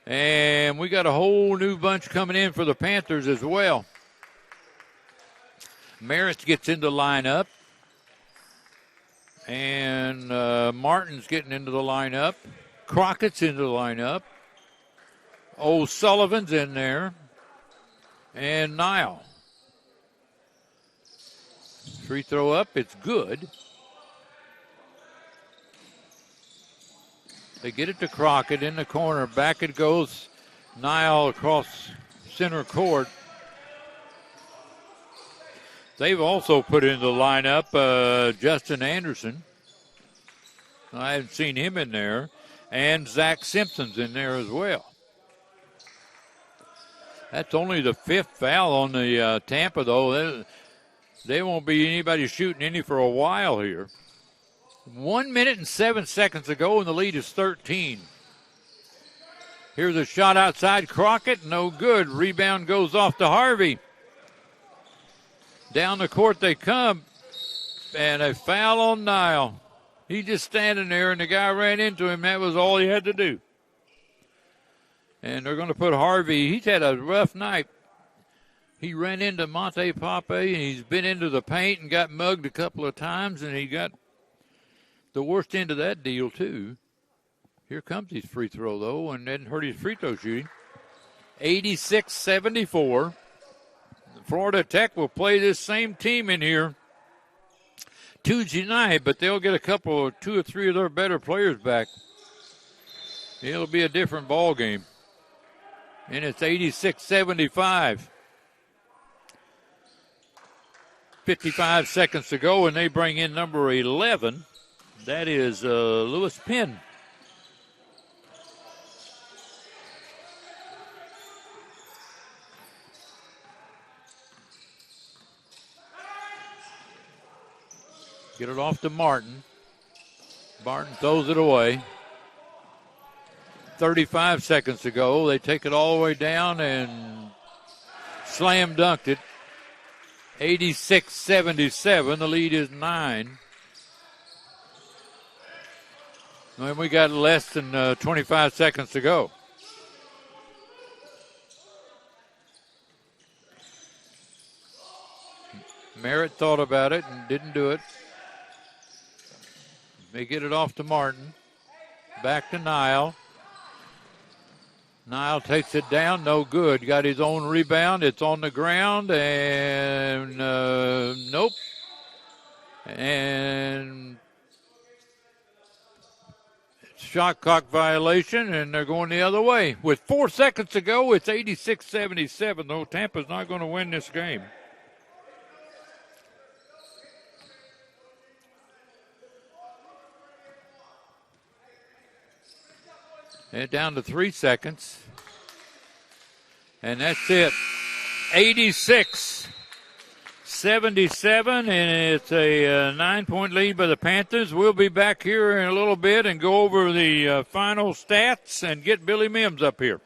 And we got a whole new bunch coming in for the Panthers as well. Merritt gets into the lineup. And Martin's getting into the lineup. Crockett's into the lineup. O'Sullivan's in there. And Nile. Free throw up, it's good. They get it to Crockett in the corner. Back it goes. Nile across center court. They've also put into the lineup Justin Anderson. I haven't seen him in there. And Zach Simpson's in there as well. That's only the 5th foul on the Tampa, though. They won't be anybody shooting any for a while here. 1 minute and 7 seconds to go, and the lead is 13. Here's a shot outside Crockett. No good. Rebound goes off to Harvey. Down the court they come, and a foul on Nile. He's just standing there, and the guy ran into him. That was all he had to do. And they're going to put Harvey. He's had a rough night. He ran into Monte Pape, and he's been into the paint and got mugged a couple of times, and he got the worst end of that deal, too. Here comes his free throw, though, and didn't hurt his free throw shooting. 86-74. Florida Tech will play this same team in here Tuesday night, but they'll get two or three of their better players back. It'll be a different ball game. And it's 86-75. 55 seconds to go, and they bring in number 11. That is Lewis Penn. Get it off to Martin. Martin throws it away. 35 seconds to go. They take it all the way down and slam dunked it. 86-77. The lead is 9. And we got less than 25 seconds to go. Merritt thought about it and didn't do it. They get it off to Martin. Back to Nile. Nile takes it down. No good. Got his own rebound. It's on the ground. And nope. And shot clock violation, and they're going the other way. With 4 seconds to go, it's 86-77, though. Tampa's not going to win this game. And down to 3 seconds. And that's it. 86-77, and it's a 9-point lead by the Panthers. We'll be back here in a little bit and go over the final stats and get Billy Mims up here.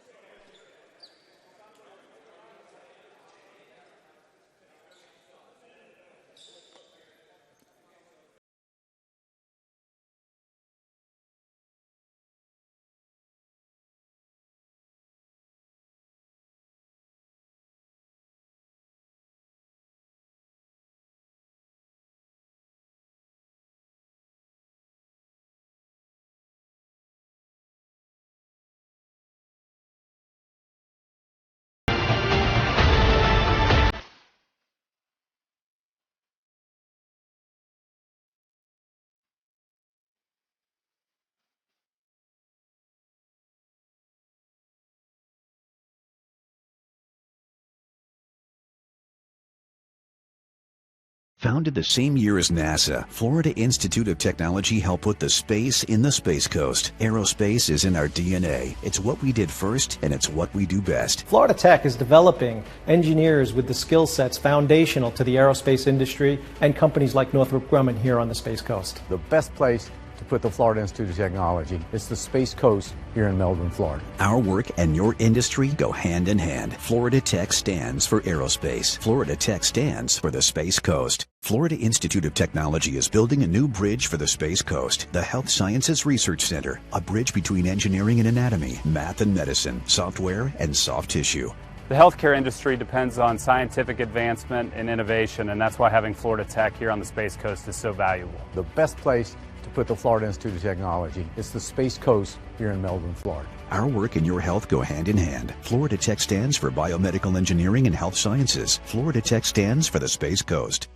Founded the same year as NASA, Florida Institute of Technology helped put the space in the Space Coast. Aerospace is in our DNA. It's what we did first, and it's what we do best. Florida Tech is developing engineers with the skill sets foundational to the aerospace industry and companies like Northrop Grumman here on the Space Coast. The best place to put the Florida Institute of Technology is the Space Coast here in Melbourne, Florida. Our work and your industry go hand in hand. Florida Tech stands for aerospace. Florida Tech stands for the Space Coast. Florida Institute of Technology is building a new bridge for the Space Coast, the Health Sciences Research Center, a bridge between engineering and anatomy, math and medicine, software and soft tissue. The healthcare industry depends on scientific advancement and innovation, and that's why having Florida Tech here on the Space Coast is so valuable. The best place to put the Florida Institute of Technology is the Space Coast here in Melbourne, Florida. Our work and your health go hand in hand. Florida Tech stands for biomedical engineering and health sciences. Florida Tech stands for the Space Coast.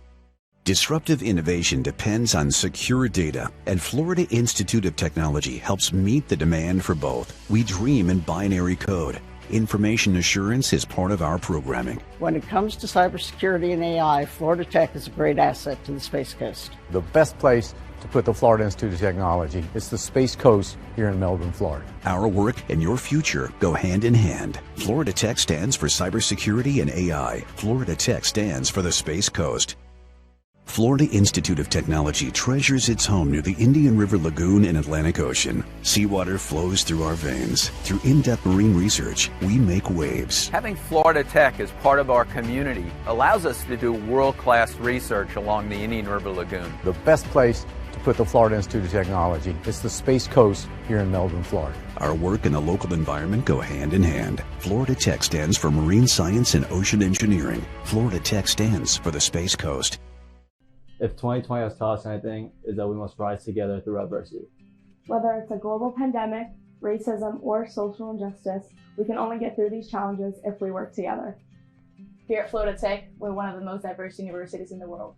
Disruptive innovation depends on secure data, and Florida Institute of Technology helps meet the demand for both. We dream in binary code. Information assurance is part of our programming. When it comes to cybersecurity and AI, Florida Tech is a great asset to the Space Coast. The best place to put the Florida Institute of Technology is the Space Coast here in Melbourne, Florida. Our work and your future go hand in hand. Florida Tech stands for cybersecurity and AI. Florida Tech stands for the Space Coast. Florida Institute of Technology treasures its home near the Indian River Lagoon and Atlantic Ocean. Seawater flows through our veins. Through in-depth marine research, we make waves. Having Florida Tech as part of our community allows us to do world-class research along the Indian River Lagoon. The best place to put the Florida Institute of Technology is the Space Coast here in Melbourne, Florida. Our work and the local environment go hand in hand. Florida Tech stands for marine science and ocean engineering. Florida Tech stands for the Space Coast. If 2020 has taught us anything, is that we must rise together through adversity. Whether it's a global pandemic, racism, or social injustice, we can only get through these challenges if we work together. Here at Florida Tech, we're one of the most diverse universities in the world.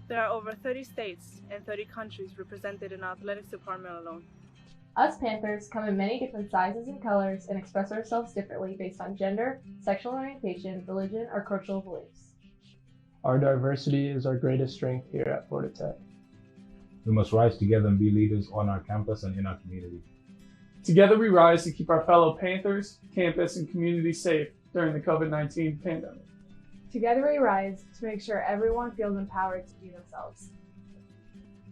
There are over 30 states and 30 countries represented in our athletics department alone. Us Panthers come in many different sizes and colors and express ourselves differently based on gender, sexual orientation, religion, or cultural beliefs. Our diversity is our greatest strength here at Florida Tech. We must rise together and be leaders on our campus and in our community. Together we rise to keep our fellow Panthers, campus, and community safe during the COVID-19 pandemic. Together we rise to make sure everyone feels empowered to be themselves.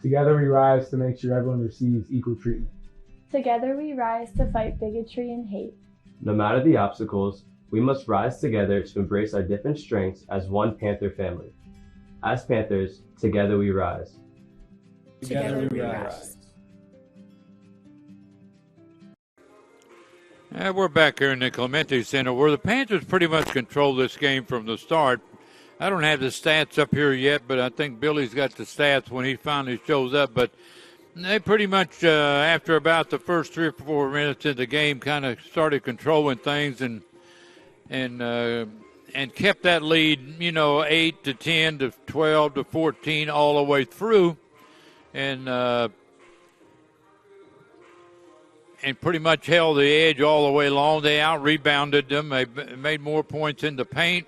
Together we rise to make sure everyone receives equal treatment. Together we rise to fight bigotry and hate. No matter the obstacles, we must rise together to embrace our different strengths as one Panther family. As Panthers, together we rise. Together we rise. We're back here in the Clemente Center where the Panthers pretty much control this game from the start. I don't have the stats up here yet, but I think Billy's got the stats when he finally shows up. But they pretty much, after about the first 3 or 4 minutes of the game, kind of started controlling things and kept that lead, 8 to 10 to 12 to 14 all the way through, and pretty much held the edge all the way along. They out-rebounded them. They made more points in the paint,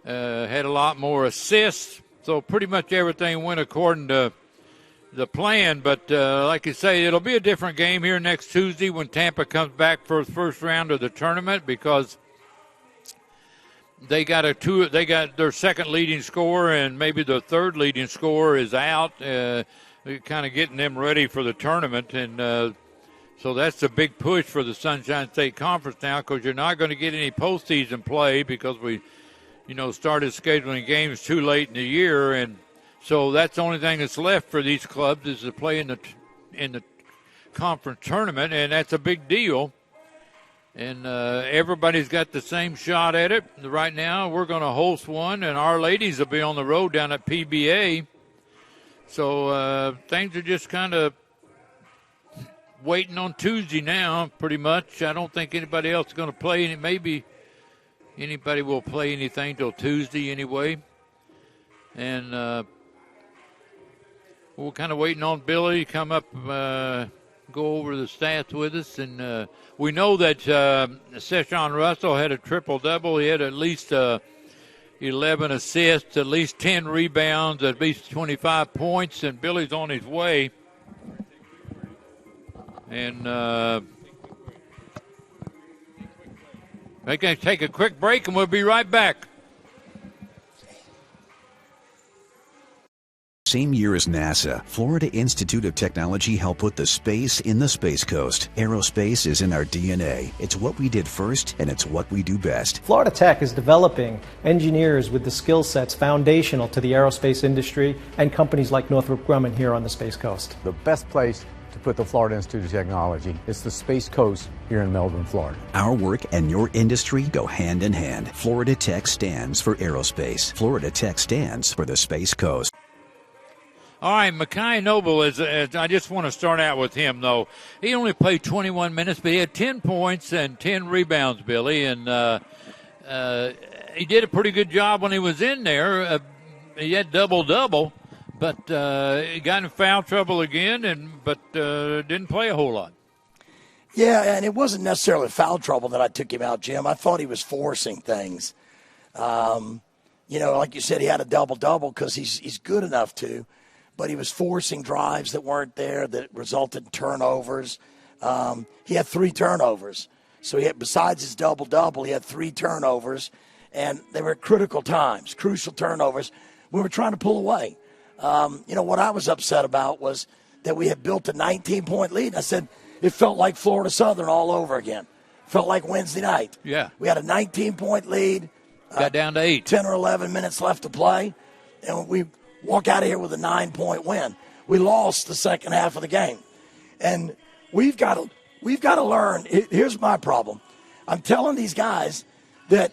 had a lot more assists, so pretty much everything went according to the plan. But like you say, it'll be a different game here next Tuesday when Tampa comes back for the first round of the tournament, because they got their second leading scorer, and maybe their third leading scorer is out, kind of getting them ready for the tournament. And so that's a big push for the Sunshine State Conference now, because you're not going to get any postseason play because we, started scheduling games too late in the year. And so that's the only thing that's left for these clubs is to play in the conference tournament, and that's a big deal. And everybody's got the same shot at it. Right now, we're going to host one, and our ladies will be on the road down at PBA. So things are just kind of waiting on Tuesday now, pretty much. I don't think anybody else is going to play, and maybe anybody will play anything till Tuesday anyway. And we're kind of waiting on Billy to come up, go over the stats with us. And we know that Sachon Russell had a triple-double. He had at least 11 assists, at least 10 rebounds, at least 25 points, and Billy's on his way. And they're going to take a quick break, and we'll be right back. Same year as NASA, Florida Institute of Technology helped put the space in the Space Coast. Aerospace is in our DNA. It's what we did first, and it's what we do best. Florida Tech is developing engineers with the skill sets foundational to the aerospace industry and companies like Northrop Grumman here on the Space Coast. The best place to put the Florida Institute of Technology is the Space Coast here in Melbourne, Florida. Our work and your industry go hand in hand. Florida Tech stands for aerospace. Florida Tech stands for the Space Coast. All right, Mekhi Noble, I just want to start out with him, though. He only played 21 minutes, but he had 10 points and 10 rebounds, Billy, and he did a pretty good job when he was in there. He had double-double, but he got in foul trouble again, but didn't play a whole lot. Yeah, and it wasn't necessarily foul trouble that I took him out, Jim. I thought he was forcing things. Like you said, he had a double-double because he's good enough to, but he was forcing drives that weren't there that resulted in turnovers. He had 3 turnovers. So besides his double-double, he had 3 turnovers, and they were at critical times, crucial turnovers. We were trying to pull away. What I was upset about was that we had built a 19-point lead. I said it felt like Florida Southern all over again. Felt like Wednesday night. Yeah. We had a 19-point lead. Got down to 8. 10 or 11 minutes left to play, and we walk out of here with a 9-point win. We lost the second half of the game. And we've got to learn. Here's my problem. I'm telling these guys that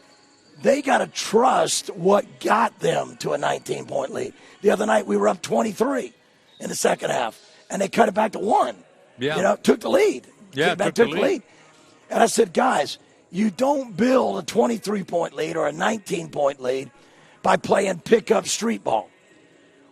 they got to trust what got them to a 19-point lead. The other night we were up 23 in the second half, and they cut it back to 1. Yeah. Took the lead. Yeah, took the lead. And I said, guys, you don't build a 23-point lead or a 19-point lead by playing pickup street ball.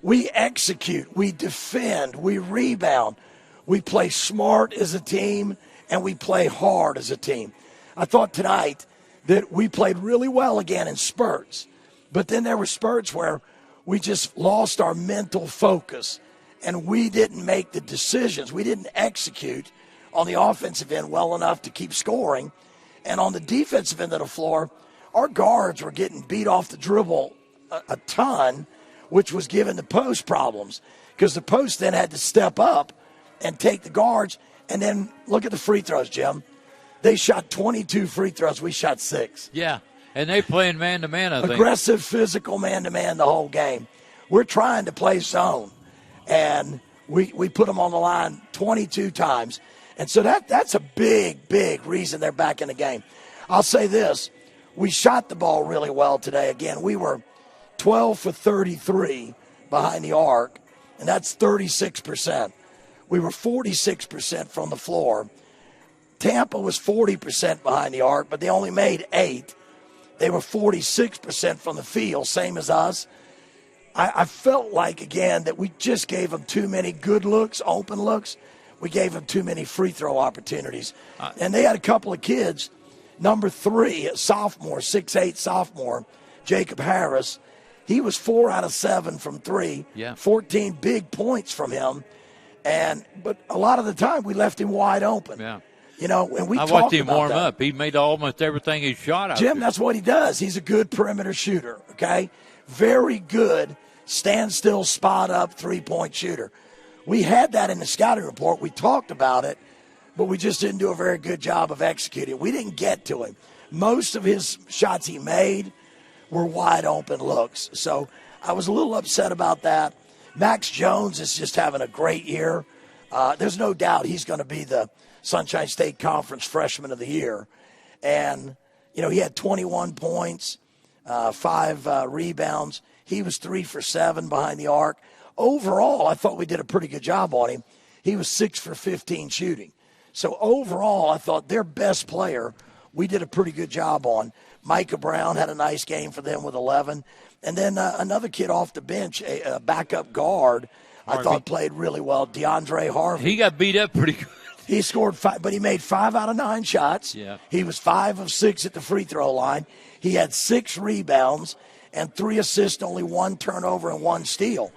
We execute, we defend, we rebound. We play smart as a team, and we play hard as a team. I thought tonight that we played really well again in spurts, but then there were spurts where we just lost our mental focus, and we didn't make the decisions. We didn't execute on the offensive end well enough to keep scoring. And on the defensive end of the floor, our guards were getting beat off the dribble a ton, which was giving the post problems because the post then had to step up and take the guards. And then look at the free throws, Jim. They shot 22 free throws. We shot 6. Yeah, and they playing man-to-man, I think. Aggressive, physical man-to-man the whole game. We're trying to play zone, and we put them on the line 22 times. And so that's a big, big reason they're back in the game. I'll say this. We shot the ball really well today. Again, we were 12 for 33 behind the arc, and that's 36%. We were 46% from the floor. Tampa was 40% behind the arc, but they only made 8. They were 46% from the field, same as us. I felt like, again, that we just gave them too many good looks, open looks. We gave them too many free throw opportunities. And they had a couple of kids. Number 3, a sophomore, 6'8" sophomore, Jacob Harris. He was 4 out of 7 from 3. Yeah. 14 big points from him. But a lot of the time we left him wide open. Yeah. And we I talked watched him about warm that. up. He made almost everything he shot out Jim, there. that's what he does. He's a good perimeter shooter, okay? Very good standstill, spot-up, three-point shooter. We had that in the scouting report. We talked about it, but we just didn't do a very good job of executing. We didn't get to him. Most of his shots he made were wide-open looks. So I was a little upset about that. Max Jones is just having a great year. There's no doubt he's going to be the Sunshine State Conference Freshman of the Year. And, he had 21 points, 5 rebounds. He was 3 for 7 behind the arc. Overall, I thought we did a pretty good job on him. He was 6 for 15 shooting. So overall, I thought their best player, we did a pretty good job on. Micah Brown had a nice game for them with 11. And then another kid off the bench, a backup guard, I thought played really well, Deandre Harvey. He got beat up pretty good. He scored 5, but he made 5 out of 9 shots. Yeah. He was 5 of 6 at the free throw line. He had 6 rebounds and 3 assists, only 1 turnover and 1 steal.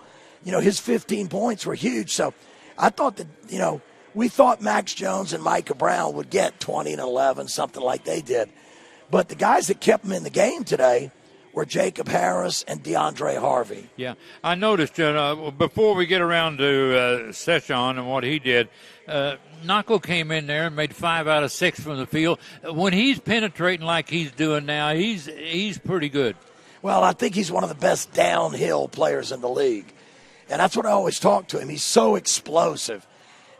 His 15 points were huge. So I thought that, we thought Max Jones and Micah Brown would get 20 and 11, something like they did. But the guys that kept them in the game today were Jacob Harris and Deandre Harvey. Yeah, I noticed, before we get around to Sachon and what he did, Nako came in there and made 5 out of 6 from the field. When he's penetrating like he's doing now, he's pretty good. Well, I think he's one of the best downhill players in the league. And that's what I always talk to him. He's so explosive.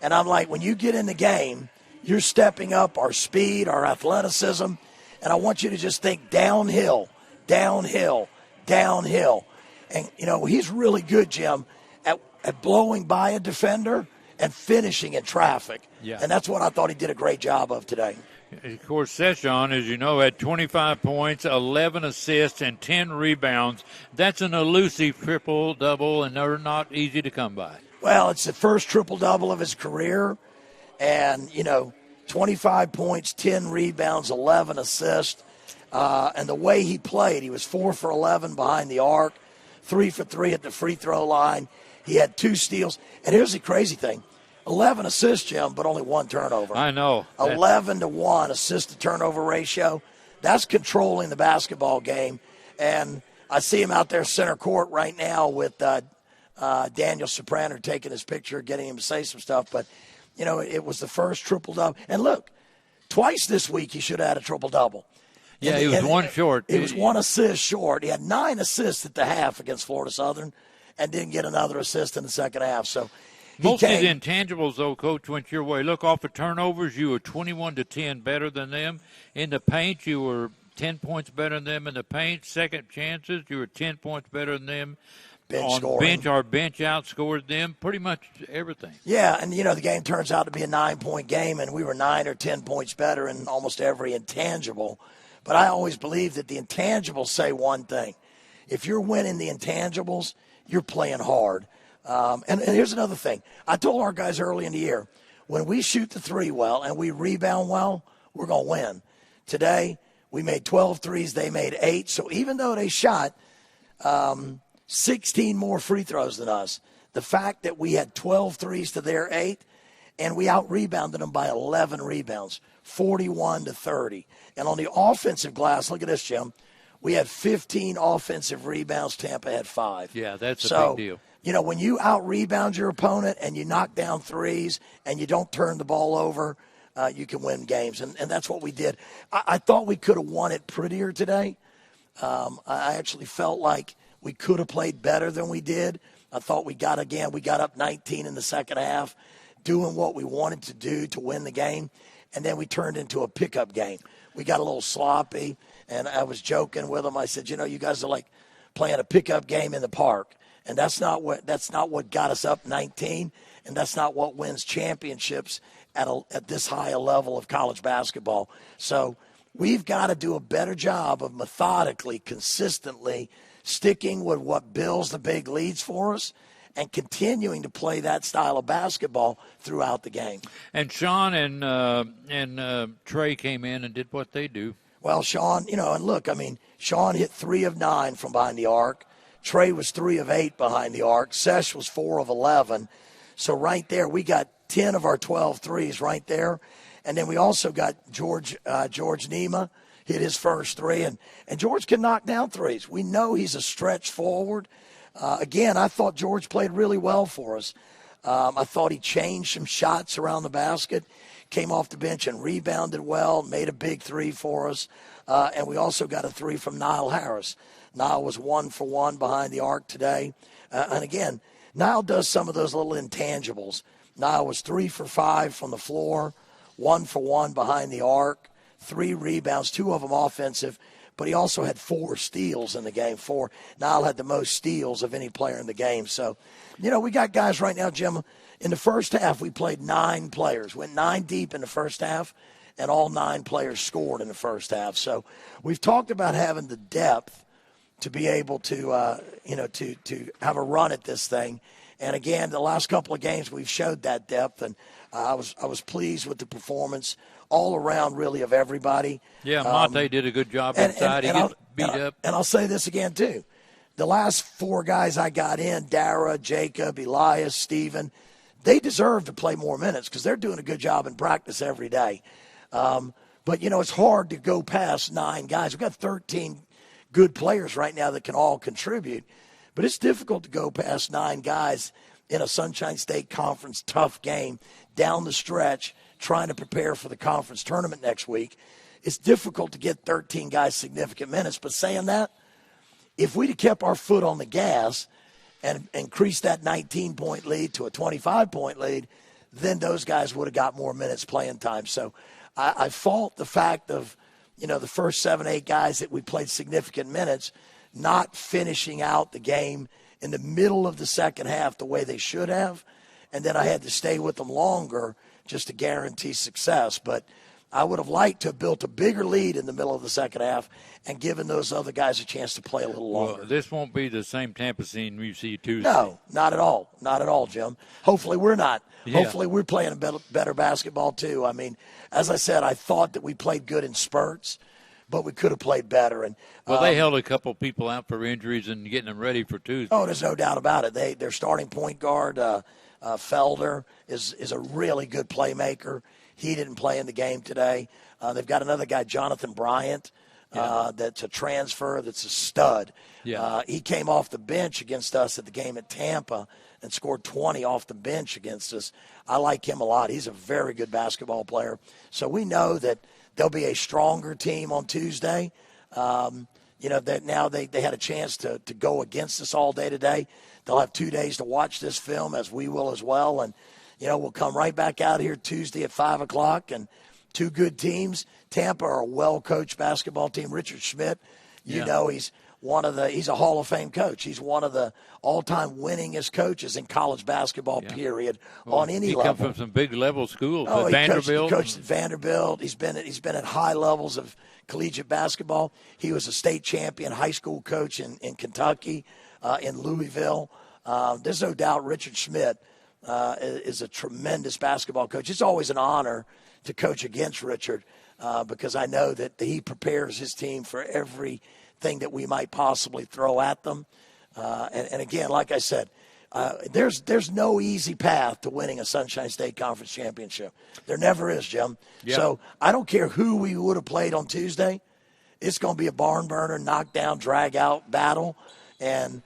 And I'm like, when you get in the game, you're stepping up our speed, our athleticism, and I want you to just think downhill, downhill, downhill. And, he's really good, Jim, at blowing by a defender and finishing in traffic. Yeah. And that's what I thought he did a great job of today. Of course, Sachon, as you know, had 25 points, 11 assists, and 10 rebounds. That's an elusive triple-double, and they're not easy to come by. Well, it's the first triple-double of his career. And, 25 points, 10 rebounds, 11 assists. And the way he played, he was 4 for 11 behind the arc, 3 for 3 at the free throw line. He had 2 steals. And here's the crazy thing. 11 assists, Jim, but only 1 turnover. I know. 11-to-1 assist-to-turnover ratio. That's controlling the basketball game. And I see him out there center court right now with Daniel Sopraner taking his picture, getting him to say some stuff. But, you know, it was the first triple-double. And look, twice this week he should have had a triple-double. Yeah, he was 1 short. He was 1 assist short. He had 9 assists at the half against Florida Southern and didn't get another assist in the second half. So most of the intangibles, though, Coach, went your way. Look, off of turnovers, you were 21-10 better than them. In the paint, you were 10 points better than them in the paint. Second chances, you were 10 points better than them. Our bench outscored them pretty much everything. Yeah, and, you know, the game turns out to be a 9-point game, and we were 9 or 10 points better in almost every intangible. But I always believe that the intangibles say one thing. If you're winning the intangibles, you're playing hard. And here's another thing. I told our guys early in the year, when we shoot the 3 well and we rebound well, we're going to win. Today, we made 12 threes. They made 8. So even though they shot 16 more free throws than us, the fact that we had 12 threes to their 8, and we out-rebounded them by 11 rebounds, 41-30. And on the offensive glass, look at this, Jim. We had 15 offensive rebounds. Tampa had 5. Yeah, that's a big deal. You know, when you out-rebound your opponent and you knock down threes and you don't turn the ball over, you can win games. And that's what we did. I thought we could have won it prettier today. I actually felt like we could have played better than we did. I thought we got up 19 in the second half, doing what we wanted to do to win the game. And then we turned into a pickup game. We got a little sloppy, and I was joking with them. I said, you know, you guys are like playing a pickup game in the park. And that's not what got us up 19, and that's not what wins championships at this high a level of college basketball. So we've got to do a better job of methodically, consistently sticking with what builds the big leads for us and continuing to play that style of basketball throughout the game. And Sean and Trey came in and did what they do. Well, Sean, you know, and look, I mean, Sean hit 3 of 9 from behind the arc. Trey was 3 of 8 behind the arc. Sesh was 4 of 11. So right there, we got 10 of our 12 threes right there. And then we also got George Nima hit his first 3. And George can knock down threes. We know he's a stretch forward. Again, I thought George played really well for us. I thought he changed some shots around the basket, came off the bench and rebounded well, made a big 3 for us. And we also got a 3 from Nile Harris. Nile was 1 for 1 behind the arc today. And again, Nile does some of those little intangibles. Nile was 3 for 5 from the floor, 1 for 1 behind the arc, 3 rebounds, 2 of them offensive, but he also had 4 steals in the game. Nile had the most steals of any player in the game. So, you know, we got guys right now, Jim. In the first half, we played 9 players, went 9 deep in the first half, and all 9 players scored in the first half. So we've talked about having the depth to be able to, to have a run at this thing. And again, the last couple of games we've showed that depth, and I was pleased with the performance all around, really, of everybody. Yeah, Monte did a good job inside. He gets beat up. And I'll say this again, too. The last 4 guys I got in, Dara, Jacob, Elias, Steven, they deserve to play more minutes because they're doing a good job in practice every day. But, you know, it's hard to go past 9 guys. We've got 13 good players right now that can all contribute. But it's difficult to go past 9 guys in a Sunshine State Conference tough game down the stretch trying to prepare for the conference tournament next week. It's difficult to get 13 guys significant minutes. But saying that, if we'd have kept our foot on the gas and increased that 19-point lead to a 25-point lead, then those guys would have got more minutes playing time. So I fault the fact of, you know, the first 7, 8 guys that we played significant minutes not finishing out the game in the middle of the second half the way they should have. And then I had to stay with them longer just to guarantee success. But, I would have liked to have built a bigger lead in the middle of the second half and given those other guys a chance to play a little longer. Well, this won't be the same Tampa scene we see Tuesday. No, not at all. Not at all, Jim. Hopefully we're not. Yeah. Hopefully we're playing a better basketball too. I mean, as I said, I thought that we played good in spurts, but we could have played better. And well, they held a couple people out for injuries and getting them ready for Tuesday. Oh, there's no doubt about it. Their starting point guard, Felder, is a really good playmaker. He didn't play in the game today. They've got another guy, Jonathan Bryant, that's a transfer, that's a stud. Yeah. He came off the bench against us at the game at Tampa and scored 20 off the bench against us. I like him a lot. He's a very good basketball player. So we know that there'll be a stronger team on Tuesday. That now they had a chance to go against us all day today. They'll have 2 days to watch this film, as we will as well. And, we'll come right back out here Tuesday at 5 o'clock. And two good teams. Tampa are a well-coached basketball team. Richard Schmidt, he's a Hall of Fame coach. He's one of the all-time winningest coaches in college basketball, period, on any level. He comes from some big-level schools, he Vanderbilt. Coached at Vanderbilt. He's been at high levels of collegiate basketball. He was a state champion high school coach in Kentucky, in Louisville. There's no doubt Richard Schmidt is a tremendous basketball coach. It's always an honor to coach against Richard because I know that he prepares his team for everything that we might possibly throw at them. And again, like I said, there's no easy path to winning a Sunshine State Conference championship. There never is, Jim. Yeah. So I don't care who we would have played on Tuesday. It's going to be a barn burner, knockdown, drag-out battle. And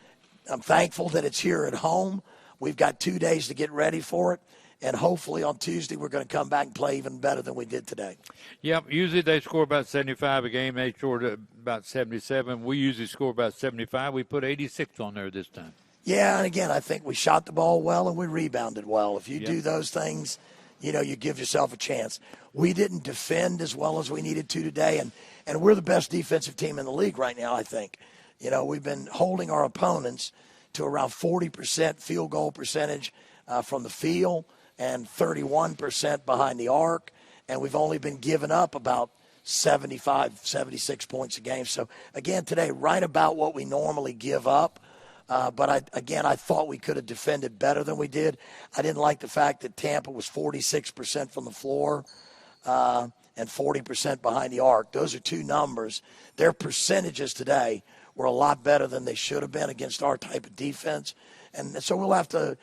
I'm thankful that it's here at home. We've got 2 days to get ready for it. And hopefully on Tuesday we're going to come back and play even better than we did today. Yep, usually they score about 75 a game. They scored about 77. We usually score about 75. We put 86 on there this time. Yeah, and again, I think we shot the ball well and we rebounded well. If you do those things, you give yourself a chance. We didn't defend as well as we needed to today, and we're the best defensive team in the league right now, I think. We've been holding our opponents to around 40% field goal percentage from the field and 31% behind the arc, and we've only been giving up about 75, 76 points a game. So, again, today, right about what we normally give up. But, I thought we could have defended better than we did. I didn't like the fact that Tampa was 46% from the floor and 40% behind the arc. Those are two numbers. Their percentages today were a lot better than they should have been against our type of defense. And so we'll have to,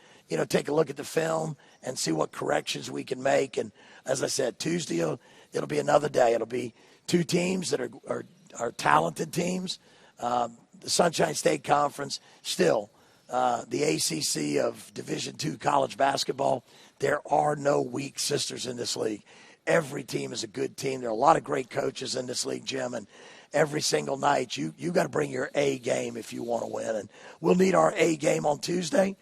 take a look at the film and see what corrections we can make. And as I said, Tuesday, it'll be another day. It'll be two teams that are talented teams. The Sunshine State Conference, still the ACC of Division II college basketball. There are no weak sisters in this league. Every team is a good team. There are a lot of great coaches in this league, Jim, and every single night you got to bring your A game if you want to win. And we'll need our A game on Tuesday,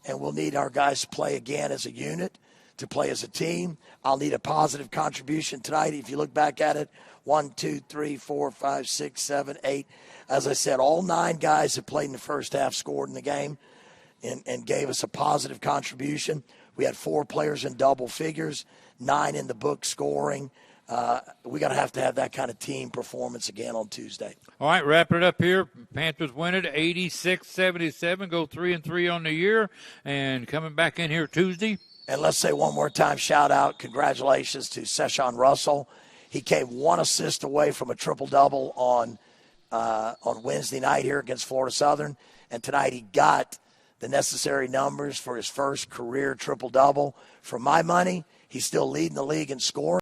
and we'll need our guys to play again as a unit, to play as a team. I'll need a positive contribution tonight. If you look back at it, 1, 2, 3, 4, 5, 6, 7, 8. As I said, all 9 guys that played in the first half scored in the game and gave us a positive contribution. We had 4 players in double figures, 9 in the book scoring. We got to have that kind of team performance again on Tuesday. All right, wrapping it up here. Panthers win it 86-77, go 3-3 on the year, and coming back in here Tuesday. And let's say one more time, shout out, congratulations to Sachon Russell. He came 1 assist away from a triple-double on Wednesday night here against Florida Southern, and tonight he got the necessary numbers for his first career triple-double. For my money, he's still leading the league in scoring.